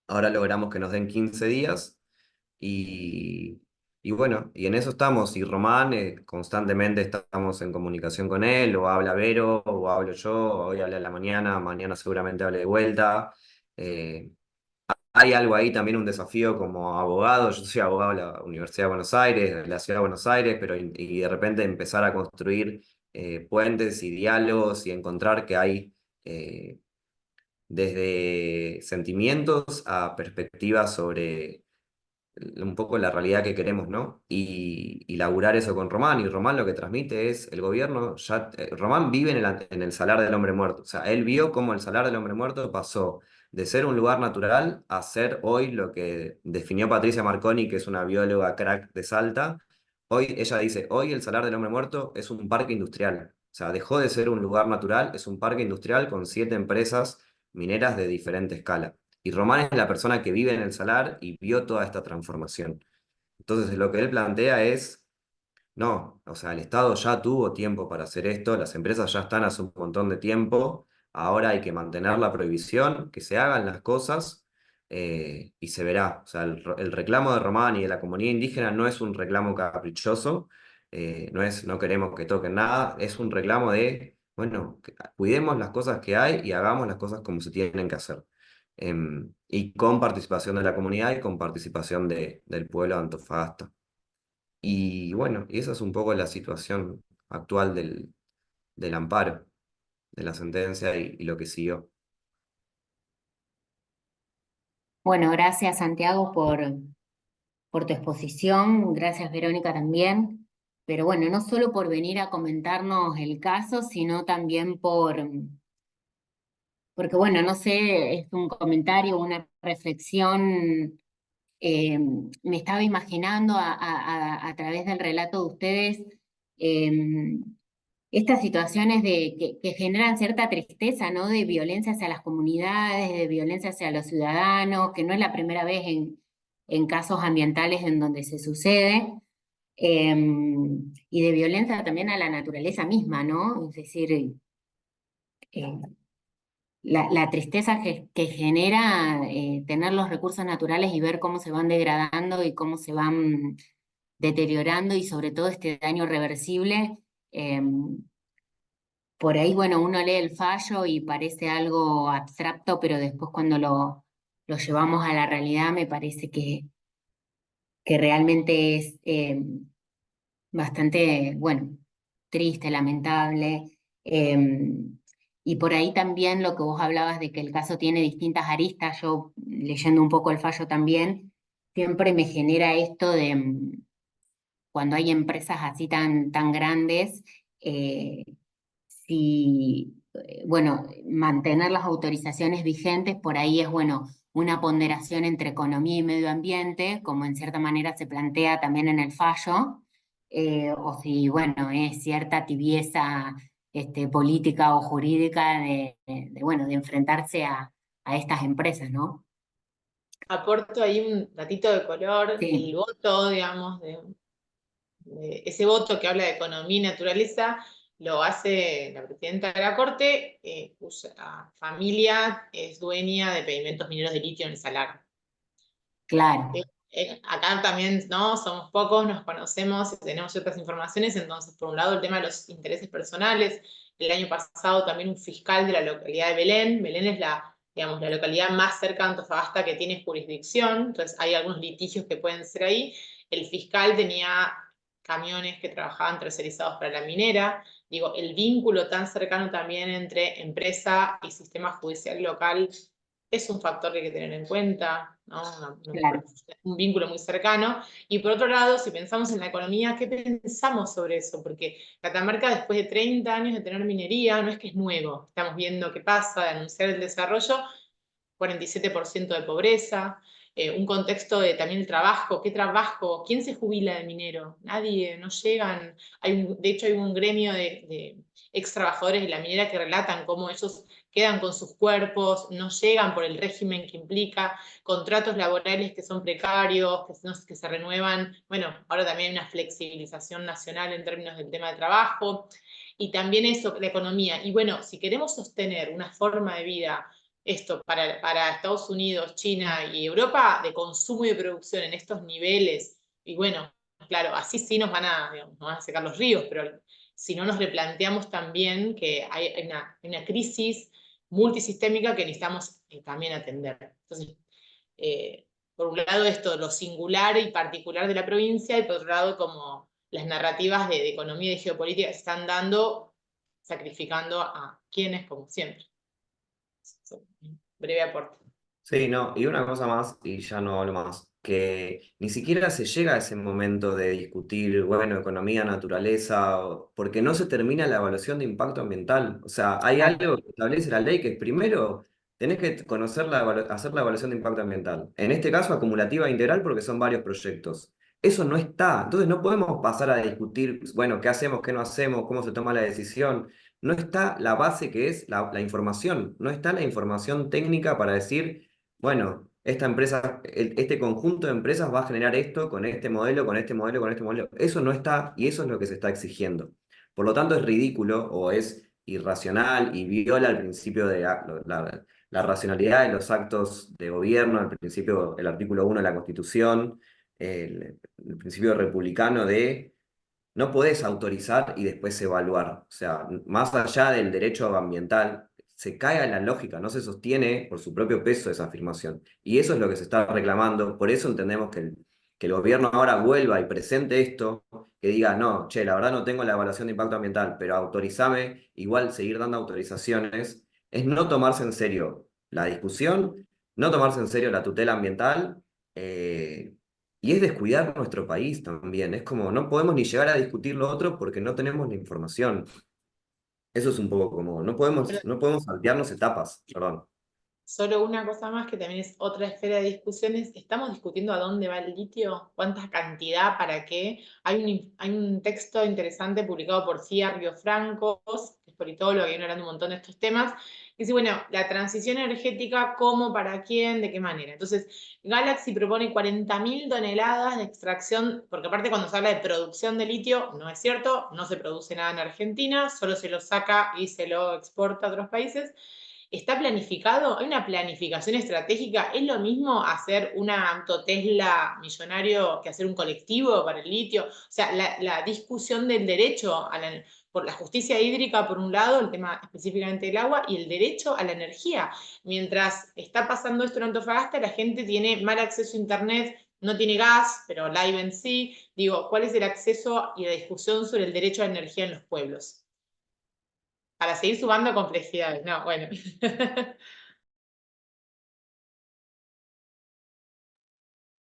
Ahora logramos que nos den 15 días y, y bueno, y en eso estamos. Y Román, constantemente estamos en comunicación con él, o habla Vero, o hablo yo, hoy hablé a la mañana, mañana seguramente hable de vuelta. Eh, Hay algo ahí también, un desafío como abogado. Yo soy abogado de la Universidad de Buenos Aires, de la Ciudad de Buenos Aires, pero y de repente empezar a construir puentes y diálogos y encontrar que hay desde sentimientos a perspectivas un poco la realidad que queremos, ¿no? Y laburar eso con Román, y Román lo que transmite es el gobierno, Román vive en el Salar del Hombre Muerto, o sea, él vio cómo el Salar del Hombre Muerto pasó de ser un lugar natural a ser hoy lo que definió Patricia Marconi, que es una bióloga crack de Salta. Hoy ella dice, hoy el Salar del Hombre Muerto es un parque industrial, o sea, dejó de ser un lugar natural, es un parque industrial con 7 empresas mineras de diferente escala. Y Román es la persona que vive en el salar y vio toda esta transformación. Entonces, lo que él plantea es, no, o sea, el Estado ya tuvo tiempo para hacer esto, las empresas ya están hace un montón de tiempo, ahora hay que mantener la prohibición, que se hagan las cosas y se verá. O sea, el reclamo de Román y de la comunidad indígena no es un reclamo caprichoso, no queremos que toquen nada, es un reclamo de, bueno, cuidemos las cosas que hay y hagamos las cosas como se tienen que hacer. Y con participación de la comunidad y con participación del pueblo de Antofagasta. Y bueno, y esa es un poco la situación actual del amparo, de la sentencia y lo que siguió. Bueno, gracias Santiago por tu exposición, gracias Verónica también, pero bueno, no solo por venir a comentarnos el caso, sino también porque bueno, no sé, es un comentario, una reflexión. Me estaba imaginando a través del relato de ustedes eh, estas situaciones que generan cierta tristeza, ¿no? De violencia hacia las comunidades, de violencia hacia los ciudadanos, que no es la primera vez en casos ambientales en donde se sucede, eh, y de violencia también a la naturaleza misma, ¿no? Es decir, eh, la tristeza que genera tener los recursos naturales y ver cómo se van degradando y cómo se van deteriorando y sobre todo este daño reversible. Por ahí, bueno, uno lee el fallo y parece algo abstracto, pero después cuando lo llevamos a la realidad me parece que realmente es bastante, bueno, triste, lamentable. Y por ahí también lo que vos hablabas de que el caso tiene distintas aristas, yo leyendo un poco el fallo también, siempre me genera esto de cuando hay empresas así tan grandes, eh, si, bueno, mantener las autorizaciones vigentes, por ahí es, bueno, una ponderación entre economía y medio ambiente, como en cierta manera se plantea también en el fallo, o si, bueno, es cierta tibieza política o jurídica bueno, de enfrentarse a estas empresas, ¿no? Aporto ahí un datito de color, Sí, el voto, digamos, ese voto que habla de economía y naturaleza, lo hace la presidenta de la Corte, cuya familia es dueña de pedimentos mineros de litio en el Salar. claro, Acá también, ¿no? Somos pocos, nos conocemos, tenemos ciertas informaciones, entonces, por un lado, el tema de los intereses personales. El año pasado también un fiscal de la localidad de Belén. Belén es digamos, la localidad más cerca de Antofagasta que tiene jurisdicción, entonces hay algunos litigios que pueden ser ahí. El fiscal tenía camiones que trabajaban tercerizados para la minera. Digo, el vínculo tan cercano también entre empresa y sistema judicial local es un factor que hay que tener en cuenta, ¿no? claro. Un vínculo muy cercano. Y por otro lado, si pensamos en la economía, ¿qué pensamos sobre eso? Porque Catamarca, después de 30 años de tener minería, no es que es nuevo. Estamos viendo qué pasa, de anunciar el desarrollo, 47% de pobreza, un contexto de también el trabajo, ¿qué trabajo? ¿Quién se jubila de minero? Nadie, no llegan. De hecho, hay un gremio de ex trabajadores de la minera que relatan cómo ellos quedan con sus cuerpos, no llegan por el régimen que implica, contratos laborales que son precarios, que se renuevan. Bueno, ahora también hay una flexibilización nacional en términos del tema de trabajo. Y también eso, la economía. Y bueno, si queremos sostener una forma de vida esto para Estados Unidos, China y Europa de consumo y de producción en estos niveles, y bueno, claro, así sí digamos, nos van a secar los ríos, pero si no nos replanteamos también que hay una crisis multisistémica que necesitamos también atender. Entonces, por un lado esto, lo singular y particular de la provincia, y por otro lado como las narrativas de economía y de geopolítica se están dando, sacrificando a quienes, como siempre. Breve aporte. Sí, no, y una cosa más, y ya no hablo más. que ni siquiera se llega a ese momento de discutir, bueno, economía, naturaleza, porque no se termina la evaluación de impacto ambiental. O sea, hay algo que establece la ley que es primero, tenés que conocer hacer la evaluación de impacto ambiental. En este caso, acumulativa e integral, porque son varios proyectos. Eso no está. Entonces no podemos pasar a discutir, bueno, qué hacemos, qué no hacemos, cómo se toma la decisión. No está la base que es la información. No está la información técnica para decir, bueno, esta empresa, este conjunto de empresas va a generar esto con este modelo, con este modelo, con este modelo. Eso no está y eso es lo que se está exigiendo. Por lo tanto, es ridículo o es irracional y viola el principio de la racionalidad de los actos de gobierno, el principio, el artículo 1 de la Constitución, el principio republicano de no podés autorizar y después evaluar. O sea, más allá del derecho ambiental, se cae a la lógica, no se sostiene por su propio peso esa afirmación. Y eso es lo que se está reclamando. Por eso entendemos que el gobierno ahora vuelva y presente esto, que diga, no, che, la verdad no tengo la evaluación de impacto ambiental, pero autorizame, igual seguir dando autorizaciones, es no tomarse en serio la discusión, no tomarse en serio la tutela ambiental, y es descuidar nuestro país también. Es como, no podemos ni llegar a discutir lo otro porque no tenemos la información. Eso es un poco como, no podemos saltearnos etapas, perdón. Solo una cosa más que también es otra esfera de discusiones. ¿Estamos discutiendo a dónde va el litio? ¿Cuánta cantidad? ¿Para qué? Hay un texto interesante publicado por Cia Riofrancos, que es politólogo, que viene hablando un montón de estos temas. Que dice, bueno, la transición energética, ¿cómo, para quién, de qué manera? Entonces, Galaxy propone 40.000 toneladas de extracción, porque aparte cuando se habla de producción de litio, no es cierto, no se produce nada en Argentina, solo se lo saca y se lo exporta a otros países. ¿Está planificado? ¿Hay una planificación estratégica? ¿Es lo mismo hacer una auto Tesla millonario que hacer un colectivo para el litio? O sea, la discusión del derecho por la justicia hídrica, por un lado, el tema específicamente del agua, y el derecho a la energía. Mientras está pasando esto en Antofagasta, la gente tiene mal acceso a Internet, no tiene gas, pero Livent sí. Digo, ¿cuál es el acceso y la discusión sobre el derecho a la energía en los pueblos? Para seguir sumando complejidades. No, bueno.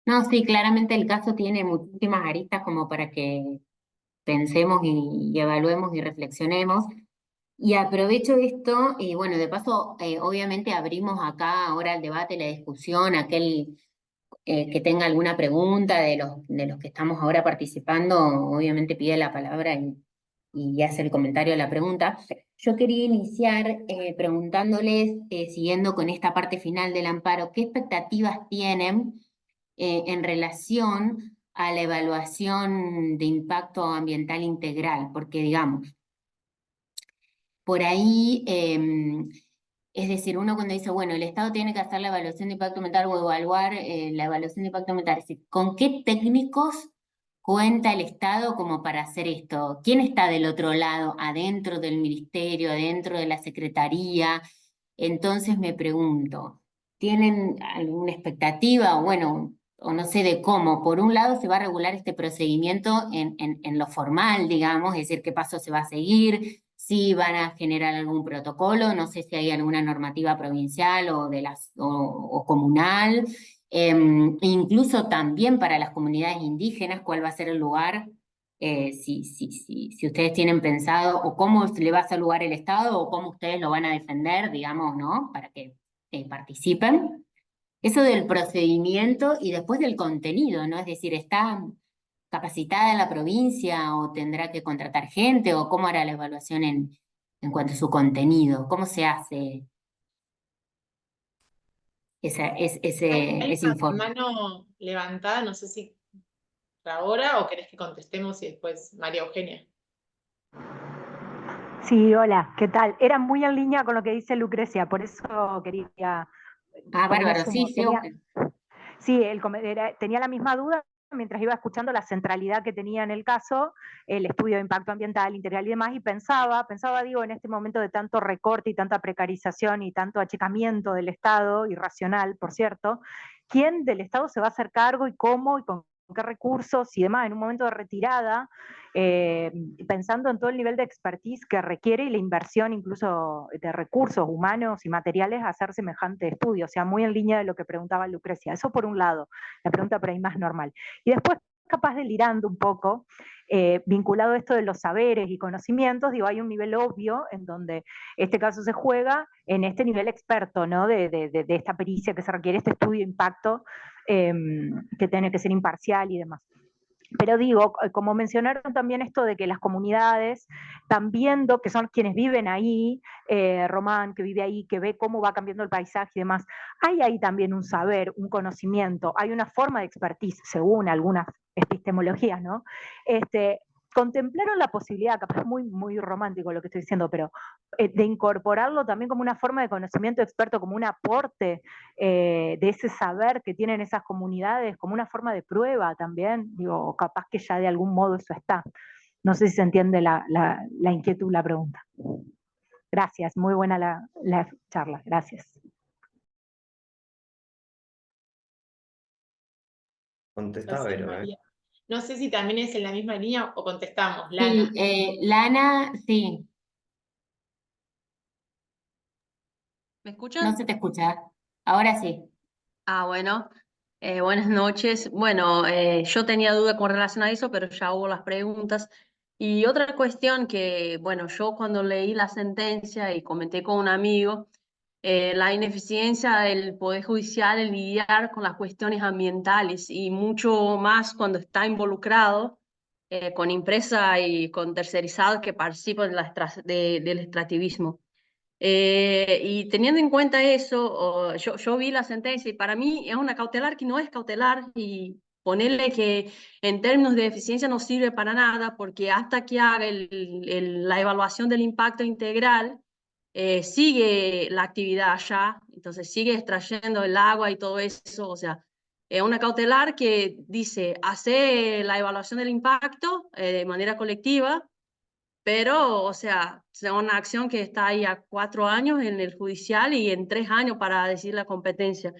No, sí, claramente el caso tiene muchísimas aristas como para que pensemos y evaluemos y reflexionemos. Y aprovecho esto y bueno, de paso, obviamente abrimos acá ahora el debate, la discusión, aquel que tenga alguna pregunta de los que estamos ahora participando, obviamente pide la palabra y hace el comentario a la pregunta. Yo quería iniciar preguntándoles, siguiendo con esta parte final del amparo, ¿qué expectativas tienen en relación a la evaluación de impacto ambiental integral? Porque digamos, por ahí, es decir, uno cuando dice, bueno, el Estado tiene que hacer la evaluación de impacto ambiental o evaluar la evaluación de impacto ambiental, es decir, ¿con qué técnicos cuenta el Estado como para hacer esto? ¿Quién está del otro lado, adentro del ministerio, adentro de la secretaría? Entonces me pregunto, ¿tienen alguna expectativa? Bueno, o no sé de cómo. Por un lado se va a regular este procedimiento en lo formal, digamos, es decir, qué paso se va a seguir, si van a generar algún protocolo, no sé si hay alguna normativa provincial o comunal, incluso también para las comunidades indígenas, cuál va a ser el lugar, si ustedes tienen pensado, o cómo le va a hacer lugar el Estado, o cómo ustedes lo van a defender, digamos, ¿no? Para que participen. Eso del procedimiento y después del contenido, ¿no? Es decir, ¿está capacitada la provincia o tendrá que contratar gente o cómo hará la evaluación en cuanto a su contenido? ¿Cómo se hace Hay ese una informe? mano levantada, no sé si ahora o querés que contestemos y después María Eugenia. Sí, hola, ¿qué tal? Era muy en línea con lo que dice Lucrecia, por eso quería, Ah, por ahí me bárbaro, sumo. sí, Eugen. Sí, tenía la misma duda mientras iba escuchando la centralidad que tenía en el caso, el estudio de impacto ambiental, integral y demás, y pensaba, digo, en este momento de tanto recorte y tanta precarización y tanto achicamiento del Estado, irracional, por cierto, ¿quién del Estado se va a hacer cargo y cómo y con qué recursos y demás, en un momento de retirada, pensando en todo el nivel de expertise que requiere y la inversión incluso de recursos humanos y materiales a hacer semejante estudio, o sea, muy en línea de lo que preguntaba Lucrecia. Eso por un lado, la pregunta por ahí más normal. Y después, capaz delirando un poco, vinculado a esto de los saberes y conocimientos, digo, hay un nivel obvio en donde este caso se juega en este nivel experto, ¿no? De esta pericia que se requiere, este estudio de impacto, que tiene que ser imparcial y demás. Pero digo, como mencionaron también esto de que las comunidades están viendo, que son quienes viven ahí, Román, que vive ahí, que ve cómo va cambiando el paisaje y demás, hay ahí también un saber, un conocimiento, hay una forma de expertise, según algunas epistemologías, ¿no? Contemplaron la posibilidad, capaz muy, muy romántico lo que estoy diciendo, pero de incorporarlo también como una forma de conocimiento experto, como un aporte de ese saber que tienen esas comunidades, como una forma de prueba también, digo, capaz que ya de algún modo eso está. No sé si se entiende la inquietud, la pregunta. Gracias, muy buena la charla, gracias. Contestá, Gracias, Vero, María. No sé si también es en la misma línea o contestamos, Sí, Lana. Lana, sí, ¿Me no escuchan? se te escucha. Ahora sí. Ah, bueno. Buenas noches. Bueno, yo tenía duda con relación a eso, pero ya hubo las preguntas. Y otra cuestión que, bueno, yo cuando leí la sentencia y comenté con un amigo, la ineficiencia del Poder Judicial en lidiar con las cuestiones ambientales y mucho más cuando está involucrado con empresas y con tercerizados que participan del extractivismo. Y teniendo en cuenta eso, yo vi la sentencia y para mí es una cautelar que no es cautelar y ponerle que en términos de eficiencia no sirve para nada porque hasta que haga la evaluación del impacto integral, sigue la actividad allá, entonces sigue extrayendo el agua y todo eso, o sea, es una cautelar que dice, hace la evaluación del impacto de manera colectiva, pero, o sea, es una acción que está ahí a 4 años en el judicial y en 3 años para decir la competencia.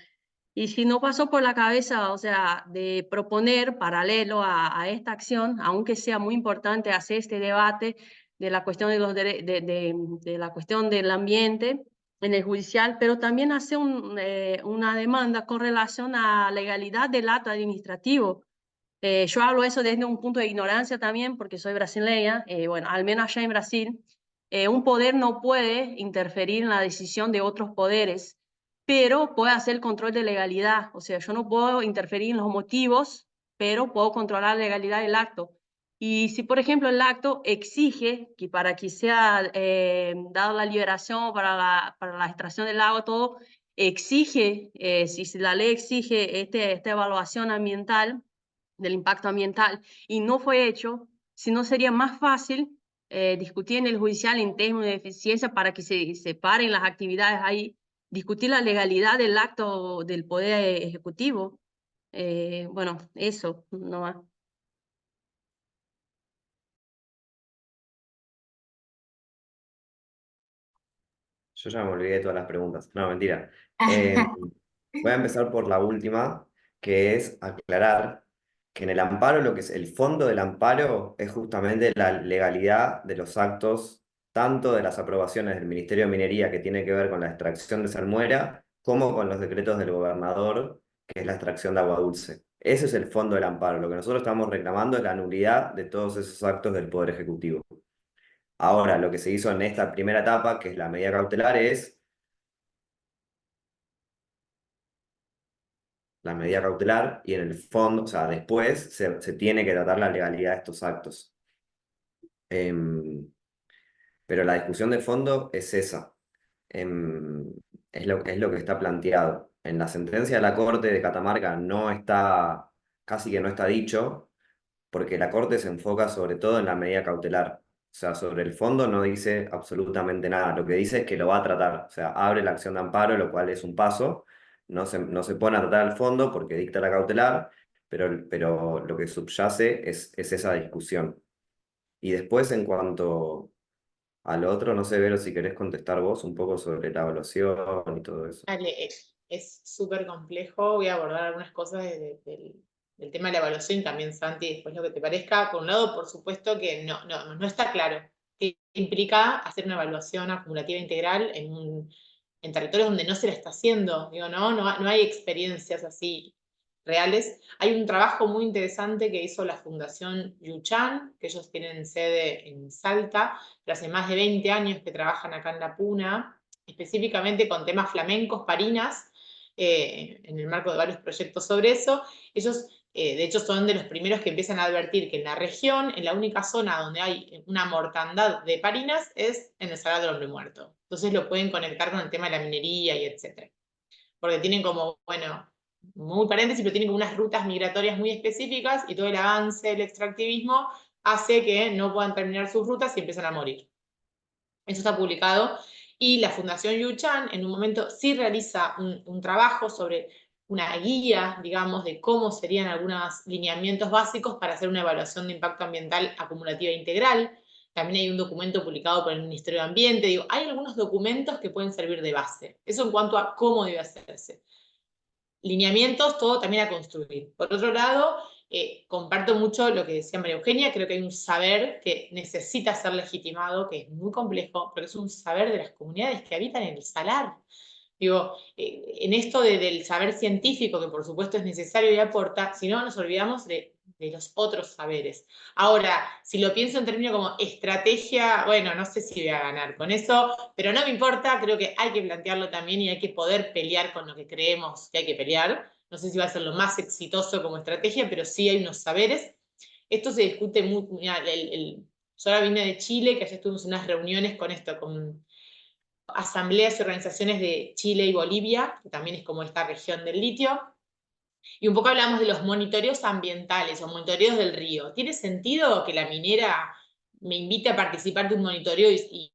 Y si no pasó por la cabeza, o sea, de proponer paralelo a esta acción, aunque sea muy importante hacer este debate de la cuestión de la cuestión del ambiente en el judicial, pero también hacer una demanda con relación a la legalidad del acto administrativo. Yo hablo eso desde un punto de ignorancia también, porque soy brasileña. Bueno, al menos allá en Brasil, un poder no puede interferir en la decisión de otros poderes, pero puede hacer el control de legalidad. O sea, yo no puedo interferir en los motivos, pero puedo controlar la legalidad del acto. Y si, por ejemplo, el acto exige que para que sea dada la liberación para la extracción del agua, todo, exige, si la ley exige esta evaluación ambiental, del impacto ambiental, y no fue hecho, si no sería más fácil discutir en el judicial en términos de eficiencia para que se separen las actividades ahí, discutir la legalidad del acto del Poder Ejecutivo. Bueno, eso, no más. Yo ya me olvidé de todas las preguntas. No, mentira. Eh, Voy a empezar por la última, que es aclarar que en el amparo, lo que es el fondo del amparo es justamente la legalidad de los actos, tanto de las aprobaciones del Ministerio de Minería, que tiene que ver con la extracción de salmuera, como con los decretos del gobernador, que es la extracción de agua dulce. Ese es el fondo del amparo. Lo que nosotros estamos reclamando es la nulidad de todos esos actos del Poder Ejecutivo. Ahora, lo que se hizo en esta primera etapa, que es la medida cautelar, es la medida cautelar y en el fondo, o sea, después se tiene que tratar la legalidad de estos actos. Pero la discusión de fondo es esa. Es lo que está planteado. En la sentencia de la Corte de Catamarca no está, casi que no está dicho, porque la Corte se enfoca sobre todo en la medida cautelar. O sea, sobre el fondo no dice absolutamente nada. Lo que dice es que lo va a tratar. O sea, abre la acción de amparo, lo cual es un paso. No se pone a tratar el fondo porque dicta la cautelar, pero lo que subyace es esa discusión. Y después, en cuanto al otro, no sé, Vero, si querés contestar vos un poco sobre la evaluación y todo eso. Dale, es súper complejo. Voy a abordar algunas cosas desde el tema de la evaluación, y también Santi, después lo que te parezca. Por un lado, por supuesto que no está claro qué implica hacer una evaluación acumulativa integral en territorios donde no se la está haciendo. Digo, no hay experiencias así reales. Hay un trabajo muy interesante que hizo la Fundación Yuchan, que ellos tienen sede en Salta, pero hace más de 20 años que trabajan acá en La Puna, específicamente con temas flamencos, parinas, en el marco de varios proyectos sobre eso. Ellos, de hecho, son de los primeros que empiezan a advertir que en la región, en la única zona donde hay una mortandad de parinas es en el Salar del Hombre Muerto. Entonces lo pueden conectar con el tema de la minería y etcétera. Porque tienen como, bueno, muy paréntesis, pero tienen como unas rutas migratorias muy específicas y todo el avance del extractivismo hace que no puedan terminar sus rutas y empiezan a morir. Eso está publicado. Y la Fundación Yuchan en un momento sí realiza un trabajo sobre una guía, digamos, de cómo serían algunos lineamientos básicos para hacer una evaluación de impacto ambiental acumulativa integral. También hay un documento publicado por el Ministerio de Ambiente. Digo, hay algunos documentos que pueden servir de base. Eso en cuanto a cómo debe hacerse. Lineamientos, todo también a construir. Por otro lado, comparto mucho lo que decía María Eugenia, creo que hay un saber que necesita ser legitimado, que es muy complejo, pero es un saber de las comunidades que habitan en el salar. Digo, en esto del saber científico, que por supuesto es necesario y aporta, si no nos olvidamos de los otros saberes. Ahora, si lo pienso en términos como estrategia, bueno, no sé si voy a ganar con eso, pero no me importa, creo que hay que plantearlo también y hay que poder pelear con lo que creemos que hay que pelear. No sé si va a ser lo más exitoso como estrategia, pero sí hay unos saberes. Esto se discute mucho. Yo ahora vine de Chile, que allá estuvimos en unas reuniones con esto, con asambleas y organizaciones de Chile y Bolivia, que también es como esta región del litio, y un poco hablamos de los monitoreos ambientales o monitoreos del río. ¿Tiene sentido que la minera me invite a participar de un monitoreo y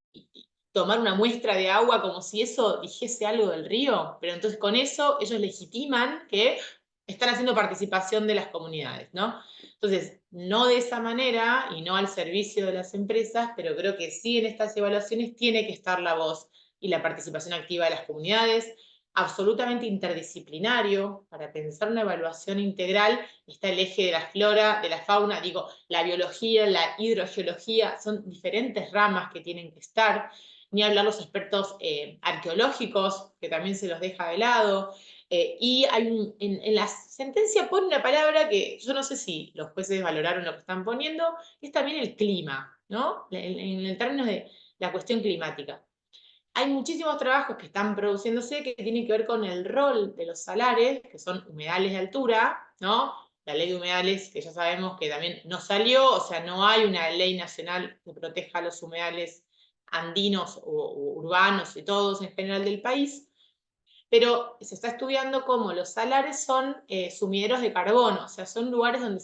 tomar una muestra de agua como si eso dijese algo del río? Pero entonces con eso ellos legitiman que están haciendo participación de las comunidades, ¿no? Entonces, no de esa manera y no al servicio de las empresas, pero creo que sí en estas evaluaciones tiene que estar la voz y la participación activa de las comunidades, absolutamente interdisciplinario. Para pensar una evaluación integral está el eje de la flora, de la fauna, digo, la biología, la hidrogeología, son diferentes ramas que tienen que estar, ni hablar los expertos arqueológicos, que también se los deja de lado. Y hay en la sentencia pone una palabra que yo no sé si los jueces valoraron lo que están poniendo, es también el clima, ¿no? En el términos de la cuestión climática. Hay muchísimos trabajos que están produciéndose que tienen que ver con el rol de los salares, que son humedales de altura, ¿no? La ley de humedales, que ya sabemos que también no salió, o sea, no hay una ley nacional que proteja los humedales andinos o urbanos y todos en general del país, pero se está estudiando cómo los salares son sumideros de carbono, o sea, son lugares donde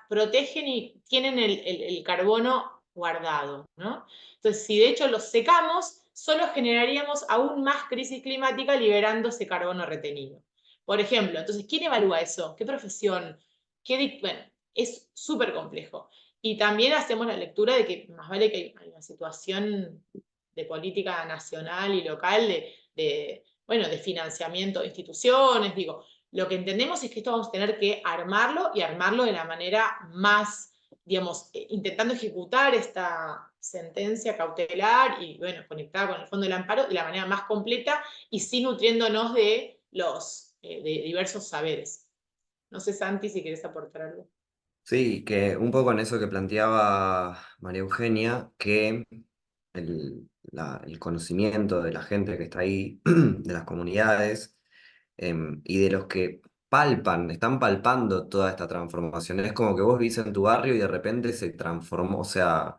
protegen y tienen el carbono guardado, ¿no? Entonces, si de hecho los secamos, solo generaríamos aún más crisis climática liberando ese carbono retenido. Por ejemplo, entonces, ¿quién evalúa eso? ¿Qué profesión? Bueno, es súper complejo. Y también hacemos la lectura de que más vale que hay una situación de política nacional y local bueno, de financiamiento de instituciones, digo, lo que entendemos es que esto vamos a tener que armarlo y armarlo de la manera más, digamos, intentando ejecutar esta sentencia cautelar y, bueno, conectada con el fondo del amparo de la manera más completa y sí nutriéndonos de los de diversos saberes. No sé, Santi, si querés aportar algo. Sí, que un poco en eso que planteaba María Eugenia, que el conocimiento de la gente que está ahí, de las comunidades, y de los que están palpando toda esta transformación. Es como que vos vivís en tu barrio y de repente se transformó, o sea,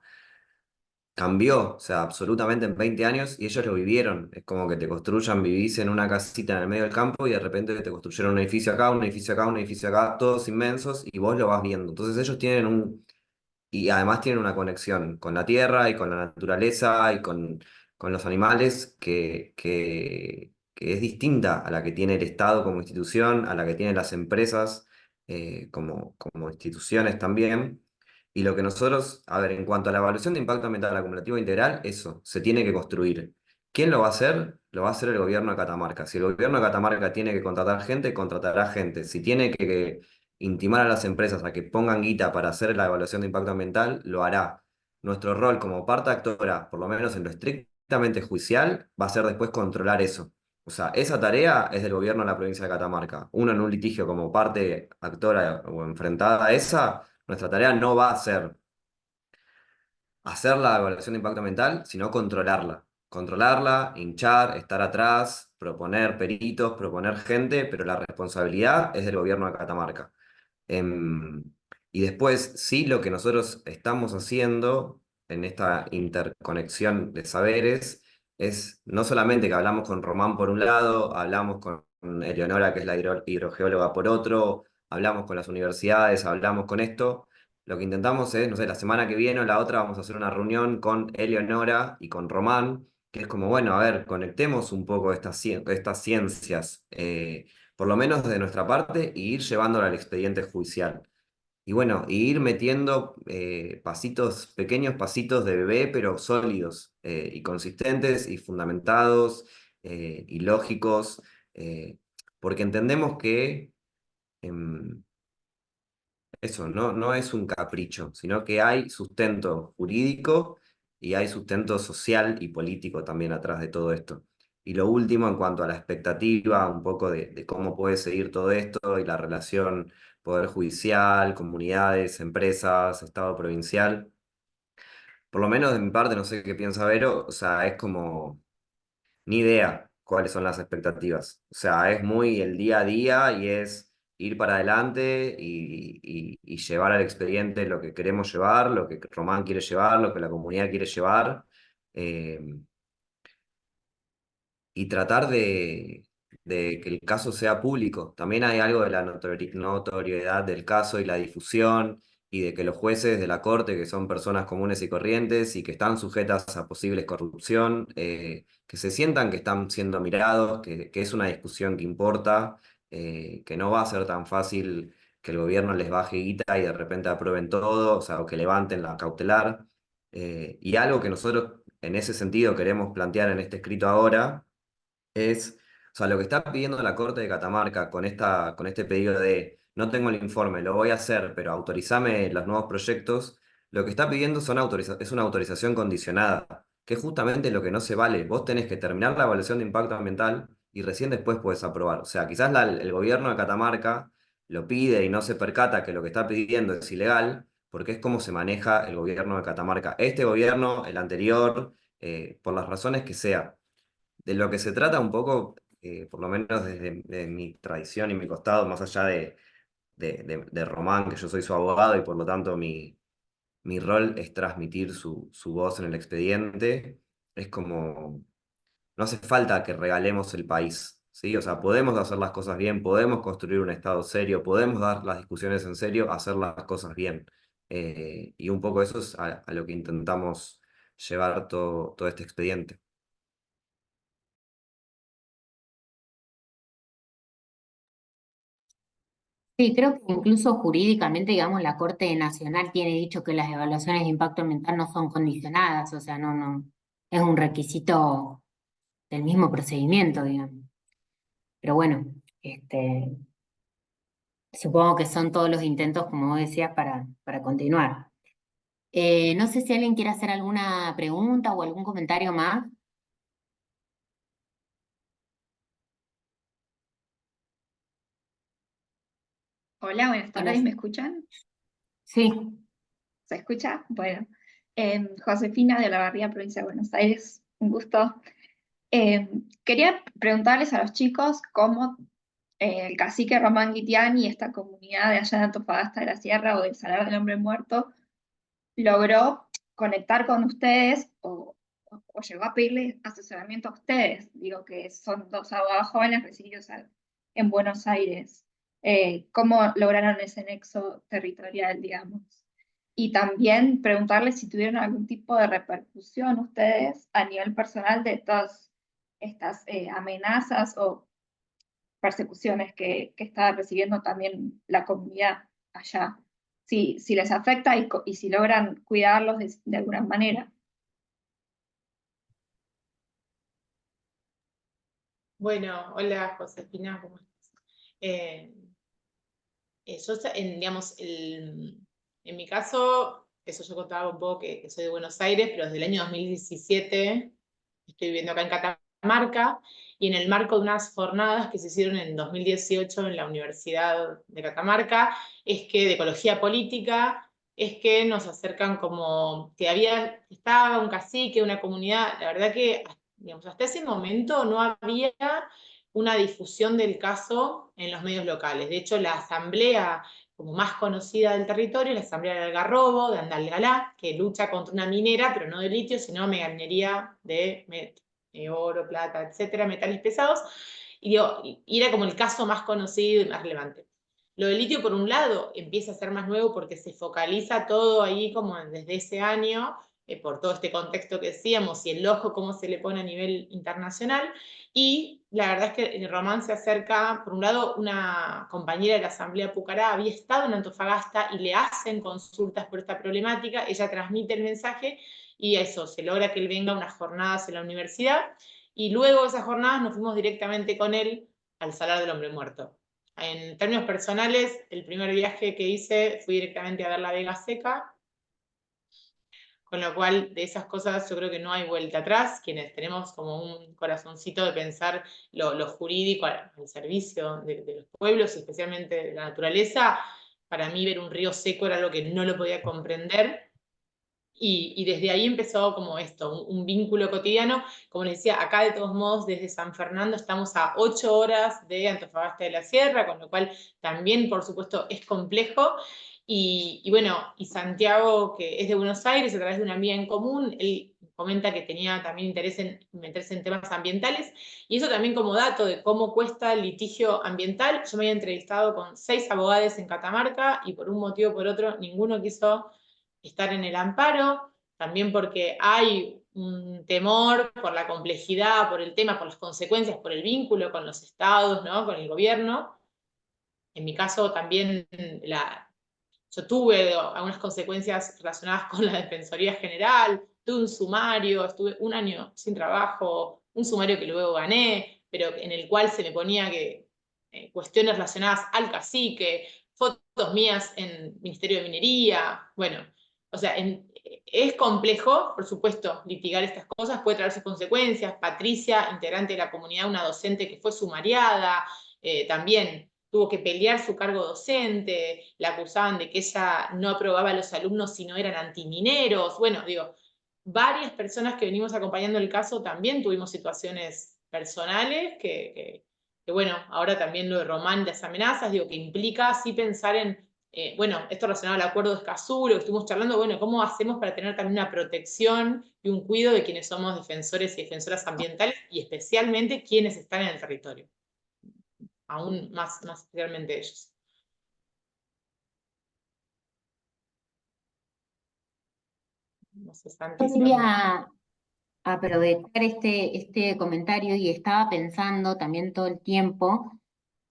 cambió, o sea, absolutamente en 20 años y ellos lo vivieron. Es como que te construyan, vivís en una casita en el medio del campo y de repente te construyeron un edificio acá, un edificio acá, un edificio acá, todos inmensos y vos lo vas viendo. Entonces ellos tienen y además tienen una conexión con la tierra y con la naturaleza y con los animales que es distinta a la que tiene el Estado como institución, a la que tienen las empresas como instituciones también. Y lo que nosotros, a ver, en cuanto a la evaluación de impacto ambiental acumulativo integral, eso, se tiene que construir. ¿Quién lo va a hacer? Lo va a hacer el gobierno de Catamarca. Si el gobierno de Catamarca tiene que contratar gente, contratará gente. Si tiene que intimar a las empresas a que pongan guita para hacer la evaluación de impacto ambiental, lo hará. Nuestro rol como parte actora, por lo menos en lo estrictamente judicial, va a ser después controlar eso. O sea, esa tarea es del gobierno de la provincia de Catamarca. Uno en un litigio como parte actora o enfrentada a esa, nuestra tarea no va a ser hacer la evaluación de impacto ambiental, sino controlarla. Controlarla, hinchar, estar atrás, proponer peritos, proponer gente, pero la responsabilidad es del gobierno de Catamarca. Em, y después, sí, lo que nosotros estamos haciendo en esta interconexión de saberes es no solamente que hablamos con Román por un lado, hablamos con Eleonora, que es la hidrogeóloga por otro, hablamos con las universidades, hablamos con esto. Lo que intentamos es, no sé, la semana que viene o la otra vamos a hacer una reunión con Eleonora y con Román, que es como, bueno, a ver, conectemos un poco estas ciencias. Por lo menos de nuestra parte, y ir llevándolo al expediente judicial. Y bueno, y ir metiendo pasitos, pequeños pasitos de bebé, pero sólidos y consistentes y fundamentados y lógicos, porque entendemos que em, eso no es un capricho, sino que hay sustento jurídico y hay sustento social y político también atrás de todo esto. Y lo último, en cuanto a la expectativa, un poco de cómo puede seguir todo esto y la relación poder judicial, comunidades, empresas, Estado provincial. Por lo menos de mi parte, no sé qué piensa Vero, o sea, es como ni idea cuáles son las expectativas. O sea, es muy el día a día y es ir para adelante y llevar al expediente lo que queremos llevar, lo que Román quiere llevar, lo que la comunidad quiere llevar, eh, y tratar de que el caso sea público. También hay algo de la notoriedad del caso y la difusión, y de que los jueces de la corte, que son personas comunes y corrientes y que están sujetas a posibles corrupción, que se sientan que están siendo mirados, que es una discusión que importa, que no va a ser tan fácil que el gobierno les baje guita y de repente aprueben todo, o sea, o que levanten la cautelar. Y algo que nosotros en ese sentido queremos plantear en este escrito ahora es, o sea, lo que está pidiendo la Corte de Catamarca con este pedido de no tengo el informe, lo voy a hacer, pero autorizame los nuevos proyectos, lo que está pidiendo es una autorización condicionada, que es justamente lo que no se vale. Vos tenés que terminar la evaluación de impacto ambiental y recién después puedes aprobar. O sea, quizás el gobierno de Catamarca lo pide y no se percata que lo que está pidiendo es ilegal, porque es como se maneja el gobierno de Catamarca. Este gobierno, el anterior, por las razones que sea. De lo que se trata un poco, por lo menos desde de mi tradición y mi costado, más allá de Román, que yo soy su abogado y por lo tanto mi rol es transmitir su voz en el expediente, es como, no hace falta que regalemos el país, ¿sí? O sea, podemos hacer las cosas bien, podemos construir un Estado serio, podemos dar las discusiones en serio, hacer las cosas bien. Y un poco eso es a lo que intentamos llevar todo este expediente. Sí, creo que incluso jurídicamente, digamos, la Corte Nacional tiene dicho que las evaluaciones de impacto ambiental no son condicionadas, o sea, no, es un requisito del mismo procedimiento, digamos. Pero bueno, supongo que son todos los intentos, como vos decías, para continuar. No sé si alguien quiere hacer alguna pregunta o algún comentario más. Hola, buenas tardes, Hola. ¿me escuchan? Sí, ¿Se escucha? Bueno, Josefina de Olavarría, provincia de Buenos Aires, un gusto. Quería preguntarles a los chicos cómo el cacique Román Guitián y esta comunidad de allá de Antofagasta de la Sierra o del Salar del Hombre Muerto logró conectar con ustedes o llegó a pedirle asesoramiento a ustedes. Digo que son dos abogados jóvenes resididos en Buenos Aires. ¿Cómo lograron ese nexo territorial, digamos? Y también preguntarles si tuvieron algún tipo de repercusión ustedes a nivel personal de todas estas amenazas o persecuciones que está recibiendo también la comunidad allá. Si les afecta y si logran cuidarlos de alguna manera. Bueno, hola Josefina, ¿cómo estás? digamos, en mi caso, eso yo contaba un poco que soy de Buenos Aires, pero desde el año 2017 estoy viviendo acá en Catamarca, y en el marco de unas jornadas que se hicieron en 2018 en la Universidad de Catamarca, es que de ecología política, es que nos acercan como que estaba un cacique, una comunidad, la verdad que, digamos, hasta ese momento no había una difusión del caso en los medios locales. De hecho, la asamblea como más conocida del territorio, la Asamblea del Algarrobo, de Andalgalá, que lucha contra una minera, pero no de litio, sino megaminería de oro, plata, etcétera, metales pesados, y era como el caso más conocido y más relevante. Lo del litio, por un lado, empieza a ser más nuevo porque se focaliza todo ahí como desde ese año, por todo este contexto que decíamos, y el ojo cómo se le pone a nivel internacional, y la verdad es que el Román se acerca, por un lado, una compañera de la Asamblea Pucará había estado en Antofagasta y le hacen consultas por esta problemática, ella transmite el mensaje y eso, se logra que él venga a unas jornadas en la universidad, y luego de esas jornadas nos fuimos directamente con él al Salar del Hombre Muerto. En términos personales, el primer viaje que hice fui directamente a ver la Vega Seca, con lo cual de esas cosas yo creo que no hay vuelta atrás, quienes tenemos como un corazoncito de pensar lo jurídico al servicio de los pueblos, y especialmente de la naturaleza. Para mí ver un río seco era algo que no lo podía comprender, y desde ahí empezó como esto, un vínculo cotidiano. Como les decía, acá de todos modos desde San Fernando estamos a 8 horas de Antofagasta de la Sierra, con lo cual también por supuesto es complejo. Y bueno, y Santiago, que es de Buenos Aires, a través de una amiga en común, él comenta que tenía también interés en meterse en temas ambientales, y eso también como dato de cómo cuesta el litigio ambiental. Yo me había entrevistado con 6 abogados en Catamarca, y por un motivo o por otro ninguno quiso estar en el amparo, también porque hay un temor por la complejidad, por el tema, por las consecuencias, por el vínculo con los estados, ¿no? Con el gobierno. En mi caso también yo tuve algunas consecuencias relacionadas con la Defensoría General, tuve un sumario, estuve un año sin trabajo, un sumario que luego gané, pero en el cual se me ponía que cuestiones relacionadas al cacique, fotos mías en Ministerio de Minería, bueno, o sea, es complejo, por supuesto, litigar estas cosas, puede traer sus consecuencias. Patricia, integrante de la comunidad, una docente que fue sumariada, también tuvo que pelear su cargo docente, la acusaban de que ella no aprobaba a los alumnos si no eran antimineros. Bueno, digo, varias personas que venimos acompañando el caso también tuvimos situaciones personales que bueno, ahora también lo de Román, las amenazas, digo, que implica sí pensar en, bueno, esto relacionado al acuerdo de Escazú, lo que estuvimos charlando, bueno, ¿cómo hacemos para tener también una protección y un cuidado de quienes somos defensores y defensoras ambientales, y especialmente quienes están en el territorio? Aún más especialmente ellos. No sé, Santi, Yo quería aprovechar este comentario y estaba pensando también todo el tiempo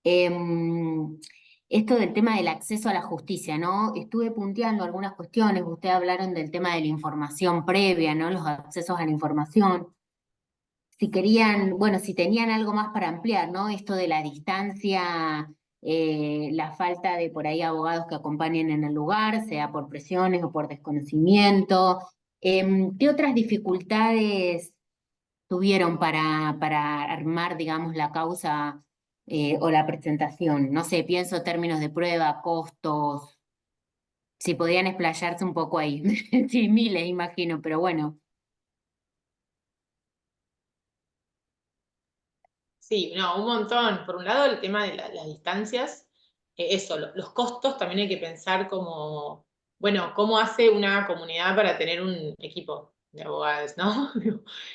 esto del tema del acceso a la justicia, ¿no? Estuve punteando algunas cuestiones, ustedes hablaron del tema de la información previa, ¿no? Los accesos a la información. Si querían, bueno, si tenían algo más para ampliar, ¿no? Esto de la distancia, la falta de por ahí abogados que acompañen en el lugar, sea por presiones o por desconocimiento. ¿Qué otras dificultades tuvieron para armar, digamos, la causa o la presentación? No sé, pienso términos de prueba, costos, si podían explayarse un poco ahí. Sí, miles, imagino, pero bueno. Sí, no, un montón. Por un lado, el tema de las distancias, eso, los costos también hay que pensar como, bueno, ¿cómo hace una comunidad para tener un equipo de abogados, no?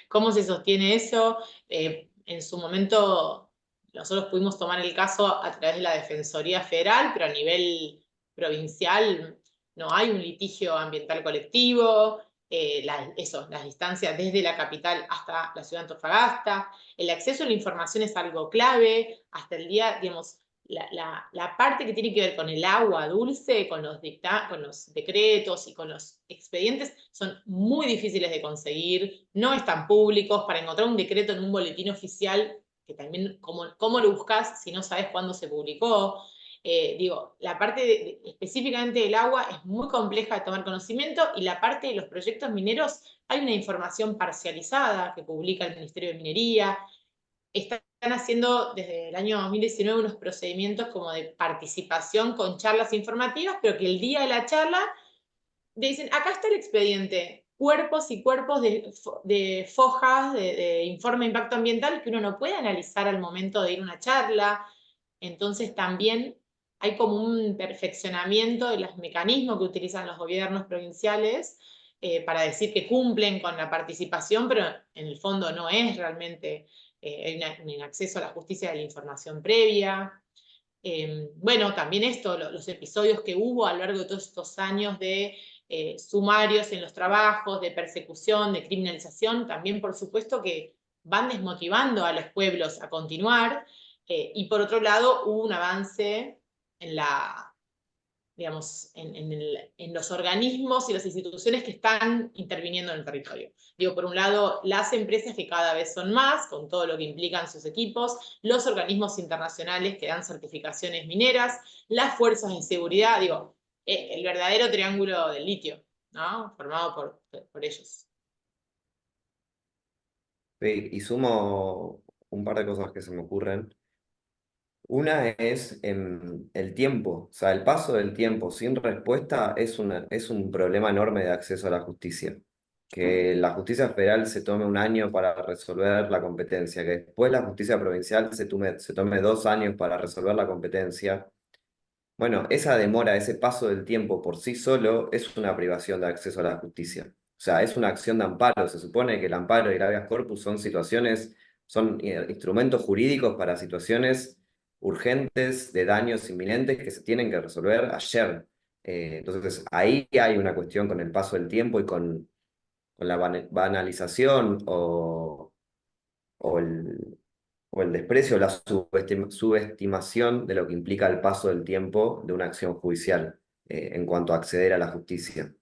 ¿Cómo se sostiene eso? En su momento, nosotros pudimos tomar el caso a través de la Defensoría Federal, pero a nivel provincial no hay un litigio ambiental colectivo. Las distancias desde la capital hasta la ciudad de Antofagasta. El acceso a la información es algo clave. Hasta el día, digamos, la parte que tiene que ver con el agua dulce, con los decretos y con los expedientes, son muy difíciles de conseguir, no están públicos. Para encontrar un decreto en un boletín oficial, que también, ¿cómo lo buscas si no sabes cuándo se publicó? digo, la parte específicamente del agua es muy compleja de tomar conocimiento, y la parte de los proyectos mineros hay una información parcializada que publica el Ministerio de Minería. Están haciendo desde el año 2019 unos procedimientos como de participación con charlas informativas, pero que el día de la charla dicen, acá está el expediente, cuerpos y cuerpos de fojas de informe de impacto ambiental que uno no puede analizar al momento de ir a una charla. Entonces también hay como un perfeccionamiento de los mecanismos que utilizan los gobiernos provinciales para decir que cumplen con la participación, pero en el fondo no es realmente un acceso a la justicia de la información previa. Bueno, también esto, los episodios que hubo a lo largo de todos estos años de sumarios en los trabajos, de persecución, de criminalización, también por supuesto que van desmotivando a los pueblos a continuar, y por otro lado hubo un avance en la, digamos, en los organismos y las instituciones que están interviniendo en el territorio. Digo, por un lado, las empresas que cada vez son más, con todo lo que implican sus equipos, los organismos internacionales que dan certificaciones mineras, las fuerzas de seguridad, digo, el verdadero triángulo del litio, ¿no? Formado por ellos. Sí, y sumo un par de cosas que se me ocurren. Una es el tiempo, o sea, el paso del tiempo sin respuesta es un problema enorme de acceso a la justicia. Que la justicia federal se tome un año para resolver la competencia, que después la justicia provincial se tome 2 años para resolver la competencia. Bueno, esa demora, ese paso del tiempo por sí solo es una privación de acceso a la justicia. O sea, es una acción de amparo. Se supone que el amparo y el habeas corpus son son instrumentos jurídicos para situaciones urgentes de daños inminentes que se tienen que resolver ayer. Entonces, ahí hay una cuestión con el paso del tiempo y con la banalización o el desprecio, la subestimación de lo que implica el paso del tiempo de una acción judicial en cuanto a acceder a la justicia.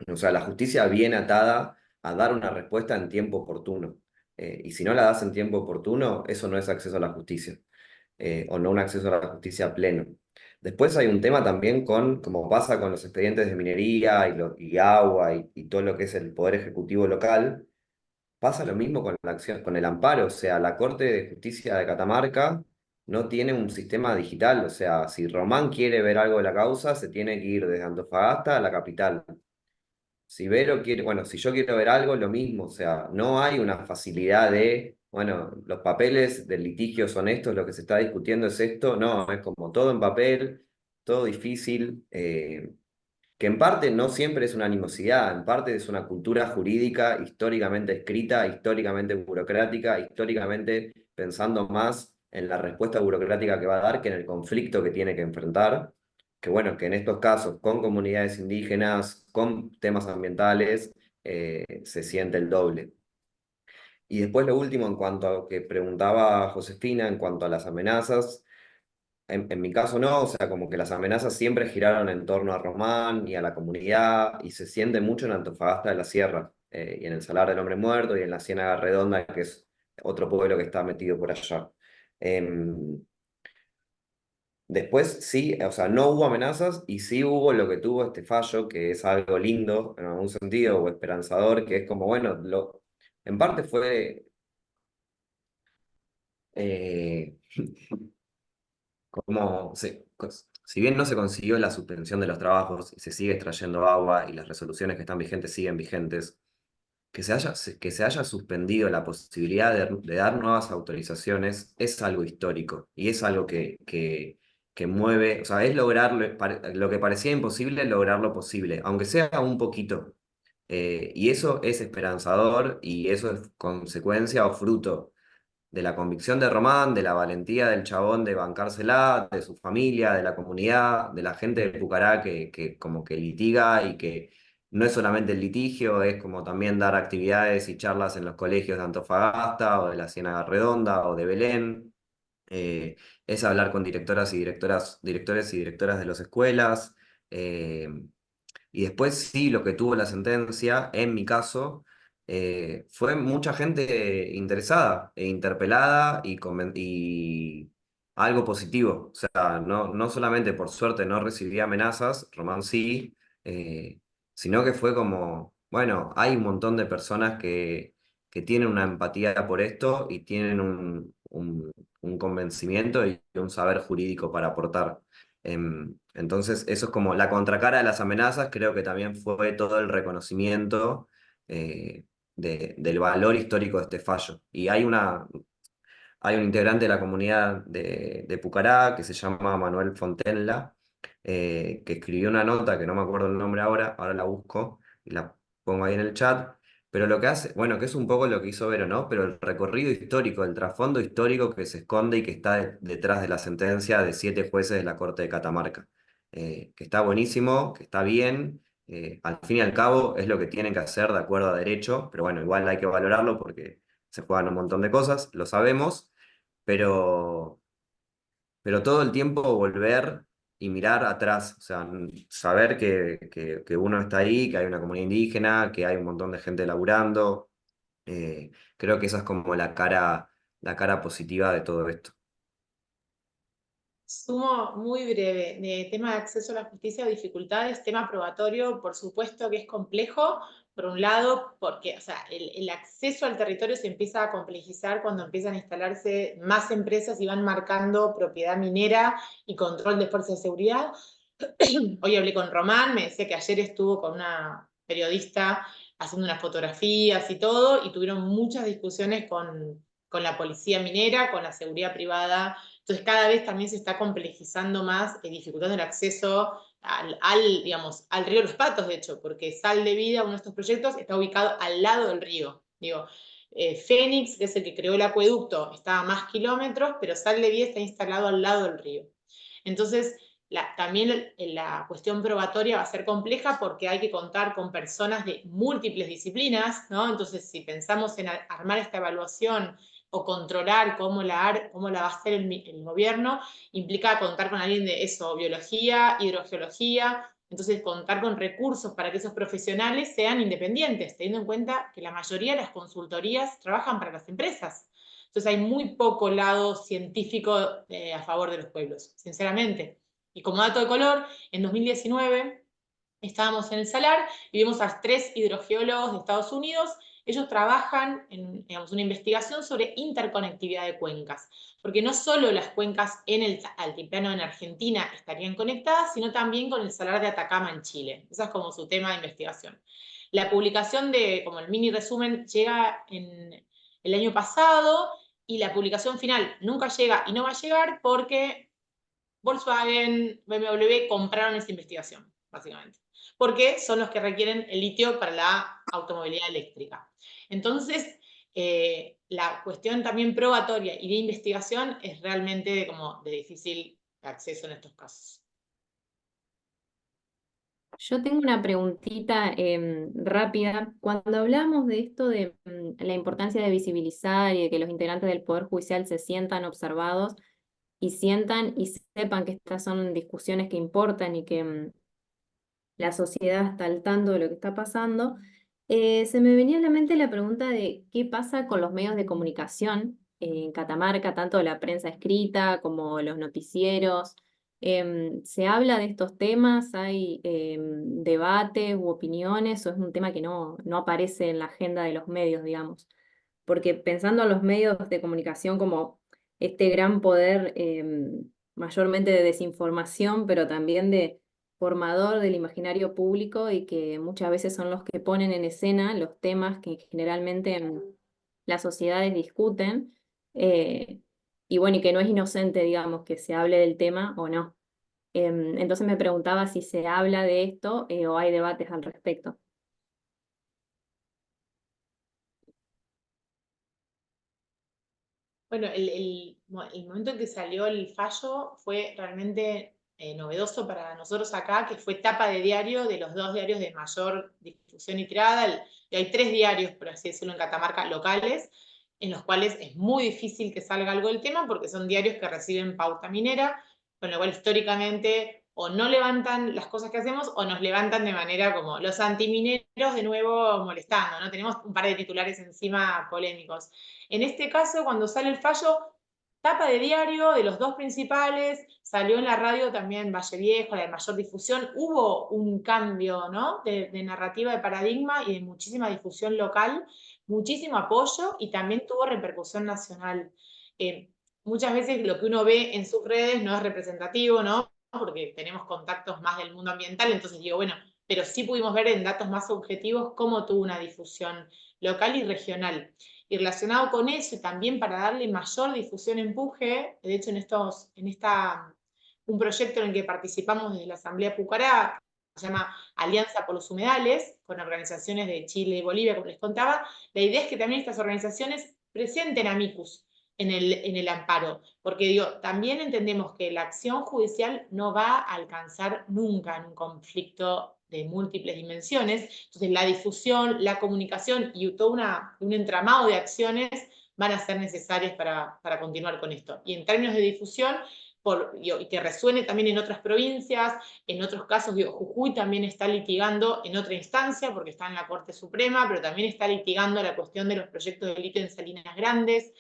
O sea, la justicia viene atada a dar una respuesta en tiempo oportuno. Y si no la das en tiempo oportuno, eso no es acceso a la justicia, o no un acceso a la justicia pleno. Después hay un tema también como pasa con los expedientes de minería y agua y todo lo que es el Poder Ejecutivo local. Pasa lo mismo con la acción, con el amparo, o sea, la Corte de Justicia de Catamarca no tiene un sistema digital, o sea, si Román quiere ver algo de la causa, se tiene que ir desde Antofagasta a la capital. Si Vero quiere, bueno, si yo quiero ver algo, lo mismo, o sea, no hay una facilidad bueno, los papeles del litigio son estos, lo que se está discutiendo es esto, no, es como todo en papel, todo difícil. Que en parte no siempre es una animosidad, en parte es una cultura jurídica históricamente escrita, históricamente burocrática, históricamente pensando más en la respuesta burocrática que va a dar que en el conflicto que tiene que enfrentar, que bueno, que en estos casos con comunidades indígenas, con temas ambientales, se siente el doble. Y después lo último, en cuanto a lo que preguntaba Josefina, en cuanto a las amenazas, en mi caso no, o sea, como que las amenazas siempre giraron en torno a Román y a la comunidad, y se siente mucho en Antofagasta de la Sierra, y en el Salar del Hombre Muerto, y en la Ciénaga Redonda, que es otro pueblo que está metido por allá. Después sí, o sea, no hubo amenazas, y sí hubo lo que tuvo este fallo, que es algo lindo, en algún sentido, o esperanzador, que es como, bueno, en parte fue... eh, como si bien no se consiguió la suspensión de los trabajos y se sigue extrayendo agua y las resoluciones que están vigentes siguen vigentes, que se haya suspendido la posibilidad de dar nuevas autorizaciones es algo histórico y es algo que mueve, o sea, es lograr lo que parecía imposible, lograrlo posible, aunque sea un poquito. Y eso es esperanzador y eso es consecuencia o fruto de la convicción de Román, de la valentía del chabón de bancársela, de su familia, de la comunidad, de la gente de Pucará que como que litiga y que no es solamente el litigio, es como también dar actividades y charlas en los colegios de Antofagasta o de la Ciénaga Redonda o de Belén. Es hablar con directores y directoras de las escuelas. eh, y después sí, lo que tuvo la sentencia, en mi caso, fue mucha gente interesada e interpelada y algo positivo. O sea, no solamente por suerte no recibí amenazas, Román sí, sino que fue como, bueno, hay un montón de personas que tienen una empatía por esto y tienen un convencimiento y un saber jurídico para aportar. Entonces, eso es como la contracara de las amenazas, creo que también fue todo el reconocimiento del valor histórico de este fallo. Y hay un integrante de la comunidad de Pucará que se llama Manuel Fontenla, que escribió una nota que no me acuerdo el nombre ahora la busco y la pongo ahí en el chat, pero lo que hace, bueno, que es un poco lo que hizo Vero, ¿no? Pero el recorrido histórico, el trasfondo histórico que se esconde y que está detrás de la sentencia de 7 jueces de la Corte de Catamarca, que está buenísimo, que está bien. Al fin y al cabo es lo que tienen que hacer de acuerdo a derecho, pero bueno, igual hay que valorarlo porque se juegan un montón de cosas, lo sabemos, pero, pero todo el tiempo volver y mirar atrás, o sea, saber que uno está ahí, que hay una comunidad indígena, que hay un montón de gente laburando. Creo que esa es como la cara positiva de todo esto. Sumo muy breve, de tema de acceso a la justicia o dificultades, tema probatorio, por supuesto que es complejo, por un lado, porque o sea, el acceso al territorio se empieza a complejizar cuando empiezan a instalarse más empresas y van marcando propiedad minera y control de fuerzas de seguridad. Hoy hablé con Román, me decía que ayer estuvo con una periodista haciendo unas fotografías y todo, y tuvieron muchas discusiones con la policía minera, con la seguridad privada. Entonces cada vez también se está complejizando más y dificultando el acceso digamos, al río Los Patos, de hecho, porque Sal de Vida, uno de estos proyectos, está ubicado al lado del río. Digo, Fénix, que es el que creó el acueducto, está a más kilómetros, pero Sal de Vida está instalado al lado del río. Entonces, también la cuestión probatoria va a ser compleja porque hay que contar con personas de múltiples disciplinas, ¿no? Entonces, si pensamos en armar esta evaluación o controlar cómo la va a hacer el gobierno, implica contar con alguien de eso, biología, hidrogeología, entonces contar con recursos para que esos profesionales sean independientes, teniendo en cuenta que la mayoría de las consultorías trabajan para las empresas. Entonces hay muy poco lado científico a favor de los pueblos, sinceramente. Y como dato de color, en 2019 estábamos en el Salar y vimos a 3 hidrogeólogos de Estados Unidos. Ellos trabajan en, digamos, una investigación sobre interconectividad de cuencas, porque no solo las cuencas en el altiplano en Argentina estarían conectadas, sino también con el Salar de Atacama en Chile. Ese es como su tema de investigación. La publicación de, como el mini resumen, llega en el año pasado y la publicación final nunca llega y no va a llegar porque Volkswagen, BMW compraron esa investigación, básicamente, porque son los que requieren el litio para la automovilidad eléctrica. Entonces, la cuestión también probatoria y de investigación es realmente como de difícil acceso en estos casos. Yo tengo una preguntita rápida. Cuando hablamos de esto de la importancia de visibilizar y de que los integrantes del Poder Judicial se sientan observados y sientan y sepan que estas son discusiones que importan y que la sociedad está al tanto de lo que está pasando, se me venía a la mente la pregunta de qué pasa con los medios de comunicación en Catamarca, tanto la prensa escrita como los noticieros. ¿Se habla de estos temas? ¿Hay debates u opiniones? ¿O es un tema que no aparece en la agenda de los medios, digamos? Porque pensando en los medios de comunicación como este gran poder mayormente de desinformación, pero también de formador del imaginario público y que muchas veces son los que ponen en escena los temas que generalmente las sociedades discuten, eh, y bueno, y que no es inocente, digamos, que se hable del tema o no. Entonces me preguntaba si se habla de esto o hay debates al respecto. Bueno, el momento en que salió el fallo fue realmente novedoso para nosotros acá, que fue tapa de diario de los 2 diarios de mayor difusión y tirada. Y hay 3 diarios, por así decirlo, en Catamarca locales, en los cuales es muy difícil que salga algo del tema porque son diarios que reciben pauta minera, con lo cual históricamente o no levantan las cosas que hacemos o nos levantan de manera como los antimineros de nuevo molestando, ¿no? Tenemos un par de titulares encima polémicos. En este caso, cuando sale el fallo, tapa de diario de los dos principales, salió en la radio también Valle Viejo, la de mayor difusión, hubo un cambio, ¿no? de narrativa, de paradigma y de muchísima difusión local, muchísimo apoyo y también tuvo repercusión nacional. Muchas veces lo que uno ve en sus redes no es representativo, ¿no? Porque tenemos contactos más del mundo ambiental, entonces digo, bueno, pero sí pudimos ver en datos más objetivos cómo tuvo una difusión local y regional. Y relacionado con eso, y también para darle mayor difusión, empuje, de hecho un proyecto en el que participamos desde la Asamblea Pucará, que se llama Alianza por los Humedales, con organizaciones de Chile y Bolivia, como les contaba, la idea es que también estas organizaciones presenten a Amicus en el amparo, porque digo, también entendemos que la acción judicial no va a alcanzar nunca en un conflicto de múltiples dimensiones, entonces la difusión, la comunicación y todo un entramado de acciones van a ser necesarias para continuar con esto. Y en términos de difusión, y que resuene también en otras provincias, en otros casos, Jujuy también está litigando en otra instancia, porque está en la Corte Suprema, pero también está litigando la cuestión de los proyectos de litio en Salinas Grandes.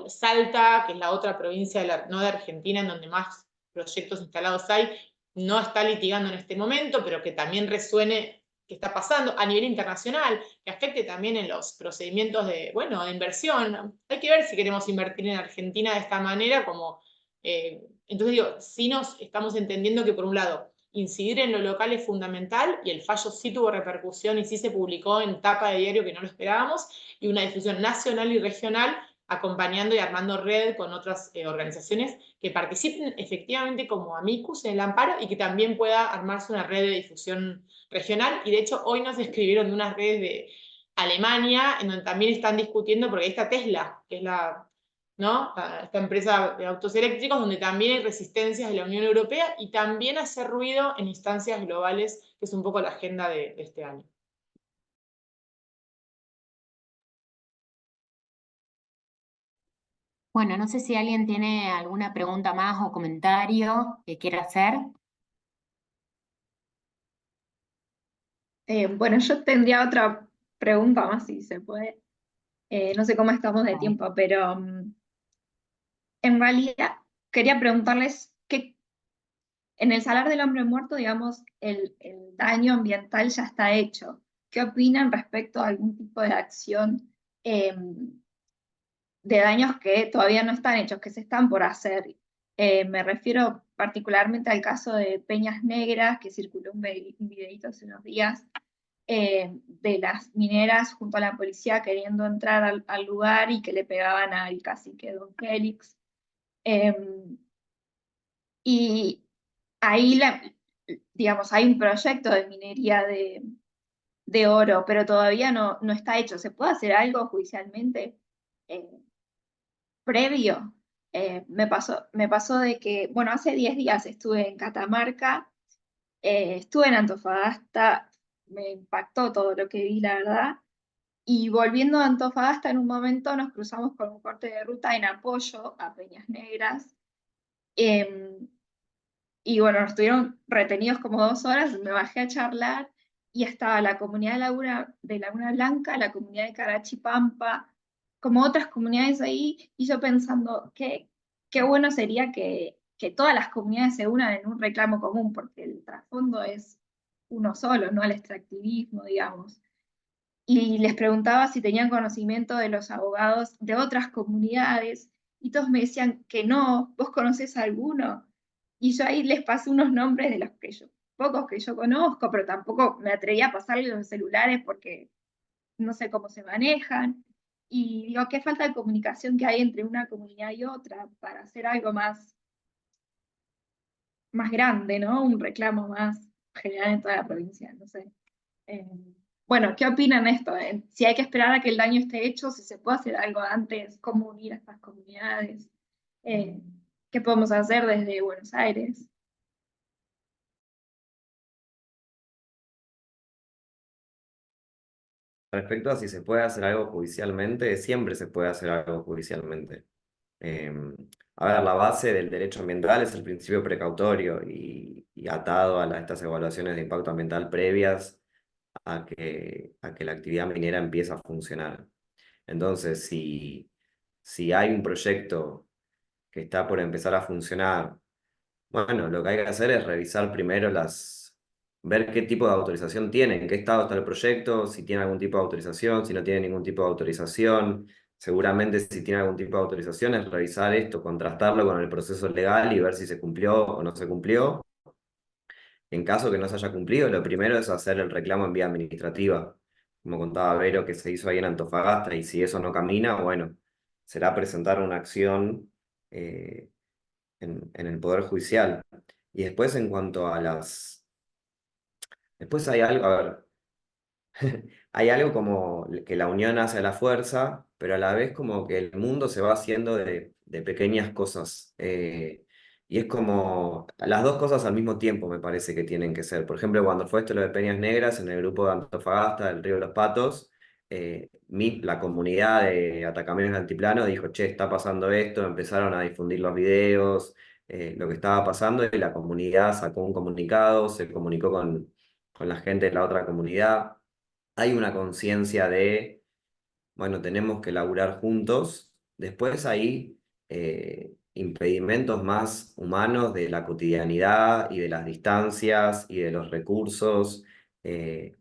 Salta, que es la otra provincia no de Argentina, en donde más proyectos instalados hay, no está litigando en este momento, pero que también resuene qué está pasando a nivel internacional, que afecte también en los procedimientos de inversión. Hay que ver si queremos invertir en Argentina de esta manera, entonces sí nos estamos entendiendo que por un lado, incidir en lo local es fundamental, y el fallo sí tuvo repercusión y sí se publicó en tapa de diario que no lo esperábamos, y una difusión nacional y regional, acompañando y armando red con otras organizaciones que participen efectivamente como Amicus en el amparo y que también pueda armarse una red de difusión regional. Y de hecho hoy nos escribieron de unas redes de Alemania, en donde también están discutiendo, porque ahí está Tesla, que es esta empresa de autos eléctricos, donde también hay resistencias de la Unión Europea, y también hacer ruido en instancias globales, que es un poco la agenda de este año. Bueno, no sé si alguien tiene alguna pregunta más o comentario que quiera hacer. Bueno, yo tendría otra pregunta más, si se puede. No sé cómo estamos de tiempo, pero en realidad quería preguntarles que en el Salar del Hombre Muerto, digamos, el daño ambiental ya está hecho. ¿Qué opinan respecto a algún tipo de acción de daños que todavía no están hechos, que se están por hacer? Me refiero particularmente al caso de Peñas Negras, que circuló un videito hace unos días, de las mineras junto a la policía queriendo entrar al lugar y que le pegaban al cacique Don Félix. Y ahí, digamos, hay un proyecto de minería de oro, pero todavía no está hecho. ¿Se puede hacer algo judicialmente previo? Me pasó de que, bueno, hace 10 días estuve en Catamarca, estuve en Antofagasta, me impactó todo lo que vi, la verdad. Y volviendo a Antofagasta, en un momento nos cruzamos con un corte de ruta en apoyo a Peñas Negras. Y bueno, nos estuvieron retenidos como 2 horas, me bajé a charlar y estaba la comunidad de Laguna Blanca, la comunidad de Carachipampa, como otras comunidades ahí, y yo pensando qué bueno sería que todas las comunidades se unan en un reclamo común, porque el trasfondo es uno solo, no el extractivismo, digamos. Y les preguntaba si tenían conocimiento de los abogados de otras comunidades, y todos me decían que no. ¿Vos conocés alguno? Y yo ahí les pasé unos nombres de los pocos que yo conozco, pero tampoco me atreví a pasarles los celulares porque no sé cómo se manejan. Y digo, qué falta de comunicación que hay entre una comunidad y otra para hacer algo más grande, ¿no? Un reclamo más general en toda la provincia, no sé. Bueno, ¿qué opinan de esto? Si hay que esperar a que el daño esté hecho, si se puede hacer algo antes, cómo unir a estas comunidades, ¿qué podemos hacer desde Buenos Aires? Respecto a si se puede hacer algo judicialmente, siempre se puede hacer algo judicialmente. A ver, la base del derecho ambiental es el principio precautorio y atado a estas evaluaciones de impacto ambiental previas a que la actividad minera empiece a funcionar. Entonces, si si hay un proyecto que está por empezar a funcionar, bueno, lo que hay que hacer es revisar primero ver qué tipo de autorización tiene, en qué estado está el proyecto, si tiene algún tipo de autorización, si no tiene ningún tipo de autorización. Seguramente si tiene algún tipo de autorización es revisar esto, contrastarlo con el proceso legal y ver si se cumplió o no se cumplió. En caso que no se haya cumplido, lo primero es hacer el reclamo en vía administrativa, como contaba Vero, que se hizo ahí en Antofagasta, y si eso no camina, bueno, será presentar una acción eh, en el Poder Judicial. Y después en cuanto a Después hay algo, a ver, hay algo como que la unión hace la fuerza, pero a la vez como que el mundo se va haciendo de pequeñas cosas. Y es como las dos cosas al mismo tiempo me parece que tienen que ser. Por ejemplo, cuando fue esto lo de Peñas Negras en el grupo de Antofagasta, del Río de los Patos, la comunidad de Atacamiones de Altiplano dijo, che, está pasando esto, empezaron a difundir los videos, lo que estaba pasando, y la comunidad sacó un comunicado, se comunicó con la gente de la otra comunidad. Hay una conciencia de, bueno, tenemos que laburar juntos. Después hay impedimentos más humanos de la cotidianidad y de las distancias y de los recursos eh,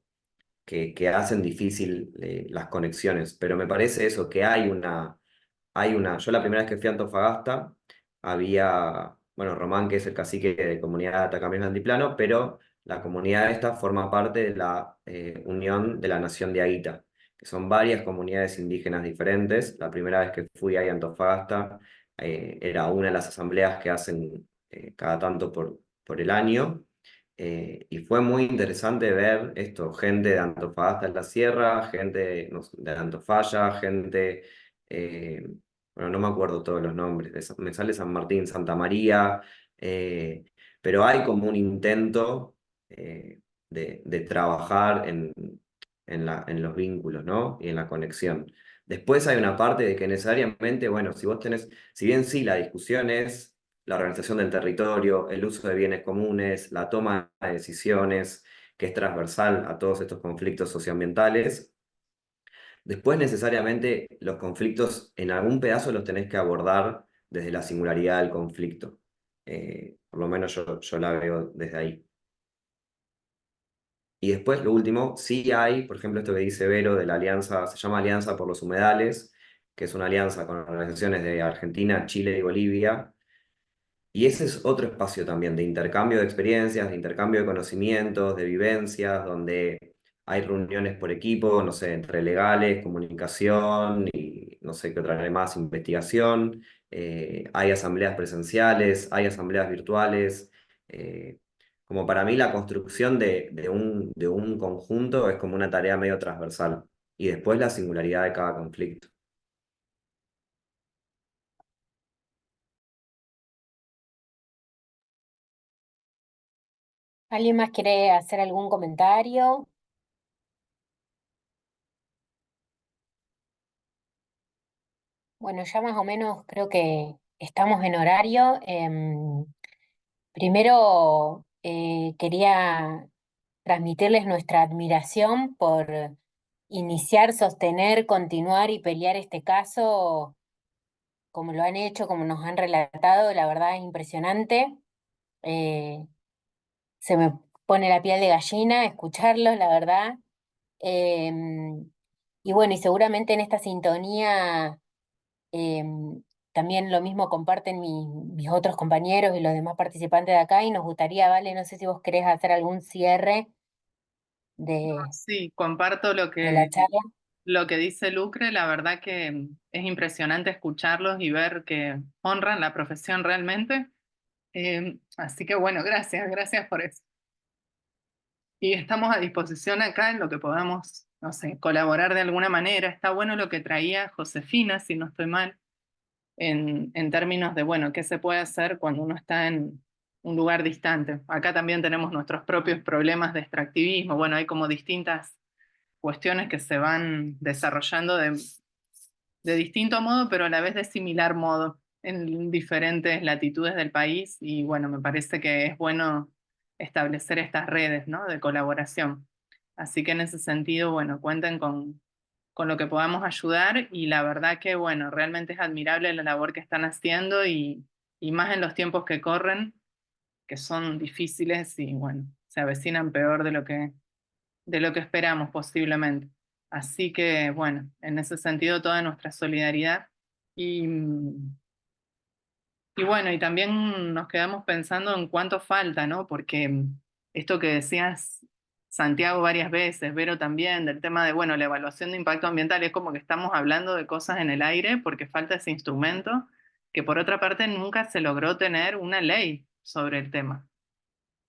que hacen difícil las conexiones. Pero me parece eso, que yo la primera vez que fui a Antofagasta, había, bueno, Román, que es el cacique de comunidad de Atacamés Altiplano, pero la comunidad esta forma parte de la Unión de la Nación de Aguita, que son varias comunidades indígenas diferentes. La primera vez que fui ahí a Antofagasta, era una de las asambleas que hacen cada tanto por el año. Y fue muy interesante ver esto, gente de Antofagasta en la sierra, gente no sé, de Antofalla, gente, eh, bueno, no me acuerdo todos los nombres, me sale San Martín, Santa María, eh, pero hay como un intento de trabajar en los vínculos, ¿no? Y en la conexión. Después hay una parte de que necesariamente, bueno, si bien sí la discusión es la organización del territorio, el uso de bienes comunes, la toma de decisiones, que es transversal a todos estos conflictos socioambientales. Después necesariamente los conflictos en algún pedazo los tenés que abordar desde la singularidad del conflicto. Por lo menos yo la veo desde ahí. Y después, lo último, sí hay, por ejemplo, esto que dice Vero de la alianza, se llama Alianza por los Humedales, que es una alianza con organizaciones de Argentina, Chile y Bolivia. Y ese es otro espacio también de intercambio de experiencias, de intercambio de conocimientos, de vivencias, donde hay reuniones por equipo, no sé, entre legales, comunicación y no sé qué otra área más, investigación. Hay asambleas presenciales, hay asambleas virtuales. eh, Como para mí la construcción de un conjunto es como una tarea medio transversal. Y después la singularidad de cada conflicto. ¿Alguien más quiere hacer algún comentario? Bueno, ya más o menos creo que estamos en horario. Primero quería transmitirles nuestra admiración por iniciar, sostener, continuar y pelear este caso como lo han hecho, como nos han relatado. La verdad es impresionante. Eh, Se me pone la piel de gallina escucharlos, la verdad. Em, y bueno, y seguramente en esta sintonía también lo mismo comparten mis otros compañeros y los demás participantes de acá, y nos gustaría, Vale, no sé si vos querés hacer algún cierre de, Sí, comparto de la charla. lo que dice Lucre, la verdad que es impresionante escucharlos y ver que honran la profesión realmente. Así que bueno, gracias por eso. Y estamos a disposición acá en lo que podamos, no sé, colaborar de alguna manera. Está bueno lo que traía Josefina, si no estoy mal, en términos de, bueno, qué se puede hacer cuando uno está en un lugar distante. Acá también tenemos nuestros propios problemas de extractivismo. Bueno, hay como distintas cuestiones que se van desarrollando de distinto modo, pero a la vez de similar modo en diferentes latitudes del país. Y bueno, me parece que es bueno establecer estas redes, ¿no?, de colaboración. Así que en ese sentido, bueno, cuenten con con lo que podamos ayudar, y la verdad que, bueno, realmente es admirable la labor que están haciendo, y más en los tiempos que corren, que son difíciles y, bueno, se avecinan peor de lo que esperamos posiblemente. Así que, bueno, en ese sentido toda nuestra solidaridad. Y bueno, y también nos quedamos pensando en cuánto falta, ¿no? Porque esto que decías, Santiago, varias veces, Vero también, del tema de, bueno, la evaluación de impacto ambiental, es como que estamos hablando de cosas en el aire porque falta ese instrumento, que por otra parte nunca se logró tener una ley sobre el tema.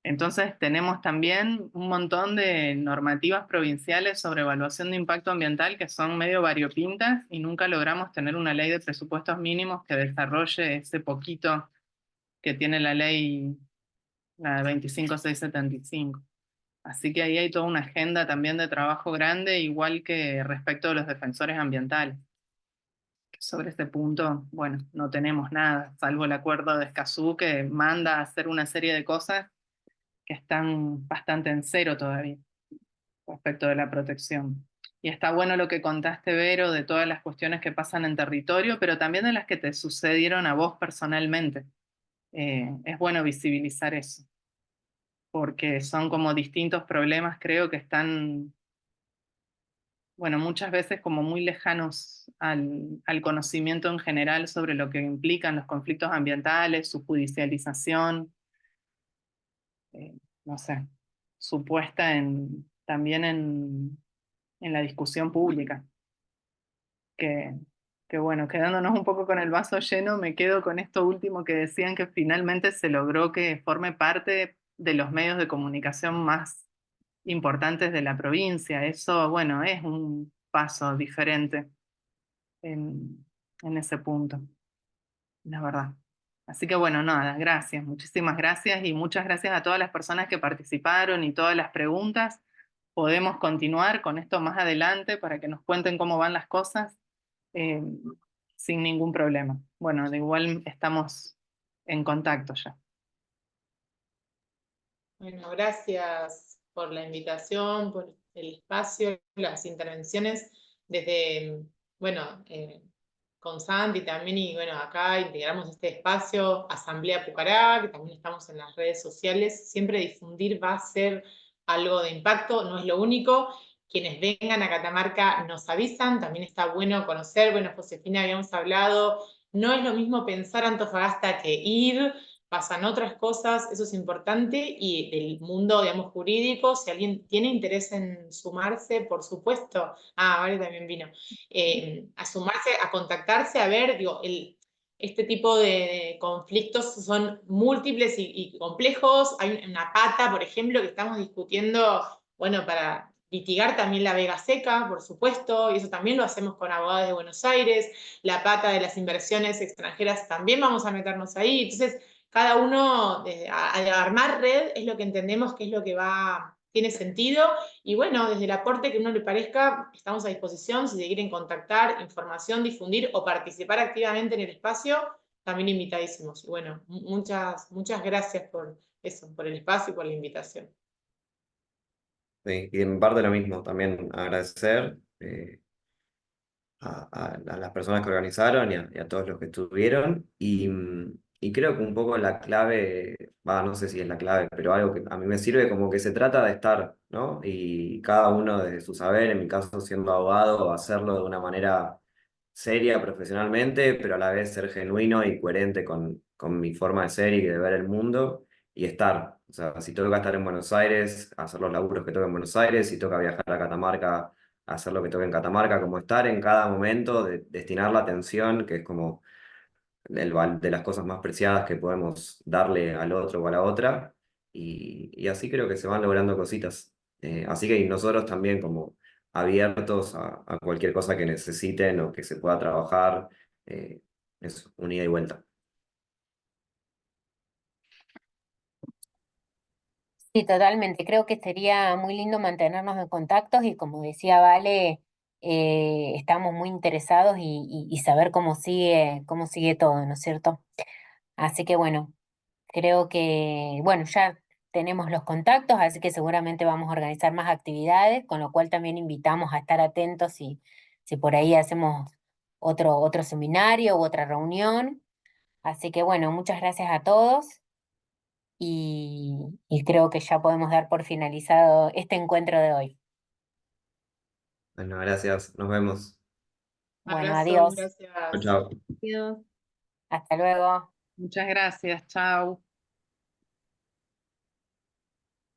Entonces tenemos también un montón de normativas provinciales sobre evaluación de impacto ambiental que son medio variopintas, y nunca logramos tener una ley de presupuestos mínimos que desarrolle ese poquito que tiene la ley, la 25675. Así que ahí hay toda una agenda también de trabajo grande, igual que respecto de los defensores ambientales. Sobre este punto, bueno, no tenemos nada, salvo el acuerdo de Escazú, que manda a hacer una serie de cosas que están bastante en cero todavía respecto de la protección. Y está bueno lo que contaste, Vero, de todas las cuestiones que pasan en territorio, pero también de las que te sucedieron a vos personalmente. Es bueno visibilizar eso, porque son como distintos problemas, creo que están, bueno, muchas veces como muy lejanos al conocimiento en general sobre lo que implican los conflictos ambientales, su judicialización, no sé, su puesta también en la discusión pública. Que bueno, quedándonos un poco con el vaso lleno, me quedo con esto último que decían, que finalmente se logró que forme parte de los medios de comunicación más importantes de la provincia. Eso, bueno, es un paso diferente en ese punto, la verdad. Así que bueno, nada, gracias, muchísimas gracias, y muchas gracias a todas las personas que participaron y todas las preguntas. Podemos continuar con esto más adelante para que nos cuenten cómo van las cosas, eh, sin ningún problema. Bueno, de igual estamos en contacto ya. Bueno, gracias por la invitación, por el espacio, las intervenciones desde, bueno, con Santi también, y bueno, acá integramos este espacio, Asamblea Pucará, que también estamos en las redes sociales. Siempre difundir va a ser algo de impacto, no es lo único. Quienes vengan a Catamarca nos avisan, también está bueno conocer, bueno, Josefina, habíamos hablado, no es lo mismo pensar Antofagasta que ir, pasan otras cosas, eso es importante, y del mundo, digamos, jurídico, si alguien tiene interés en sumarse, por supuesto, Vale también vino, a sumarse, a contactarse, a ver, digo, este tipo de conflictos son múltiples y complejos. Hay una pata, por ejemplo, que estamos discutiendo, bueno, para litigar también la Vega Seca, por supuesto, y eso también lo hacemos con abogados de Buenos Aires. La pata de las inversiones extranjeras también vamos a meternos ahí. Entonces, cada uno, a armar red, es lo que entendemos que es lo que tiene sentido. Y bueno, desde el aporte que a uno le parezca, estamos a disposición. Si se quieren contactar, información, difundir o participar activamente en el espacio, también invitadísimos. Y bueno, muchas gracias por eso, por el espacio y por la invitación. Sí, y en parte lo mismo, también agradecer a las personas que organizaron y a todos los que estuvieron. Y creo que un poco la clave, no sé si es la clave, pero algo que a mí me sirve, como que se trata de estar, ¿no? Y cada uno desde su saber, en mi caso siendo abogado, hacerlo de una manera seria, profesionalmente, pero a la vez ser genuino y coherente con mi forma de ser y de ver el mundo, y estar. O sea, si toca estar en Buenos Aires, hacer los laburos que toca en Buenos Aires, si toca viajar a Catamarca, hacer lo que toque en Catamarca, como estar en cada momento, destinar la atención, que es como de las cosas más preciadas que podemos darle al otro o a la otra, y así creo que se van logrando cositas. Así que nosotros también como abiertos a cualquier cosa que necesiten o que se pueda trabajar, eso, un ida y vuelta. Sí, totalmente. Creo que sería muy lindo mantenernos en contactos y como decía Vale, estamos muy interesados y saber cómo sigue todo, ¿no es cierto? Así que bueno, creo que, bueno, ya tenemos los contactos, así que seguramente vamos a organizar más actividades, con lo cual también invitamos a estar atentos si por ahí hacemos otro seminario u otra reunión. Así que bueno, muchas gracias a todos y creo que ya podemos dar por finalizado este encuentro de hoy. Bueno, gracias, nos vemos. Bueno, Abrazo, adiós. gracias. Chao, chao. Adiós. Hasta luego. Muchas gracias, chao.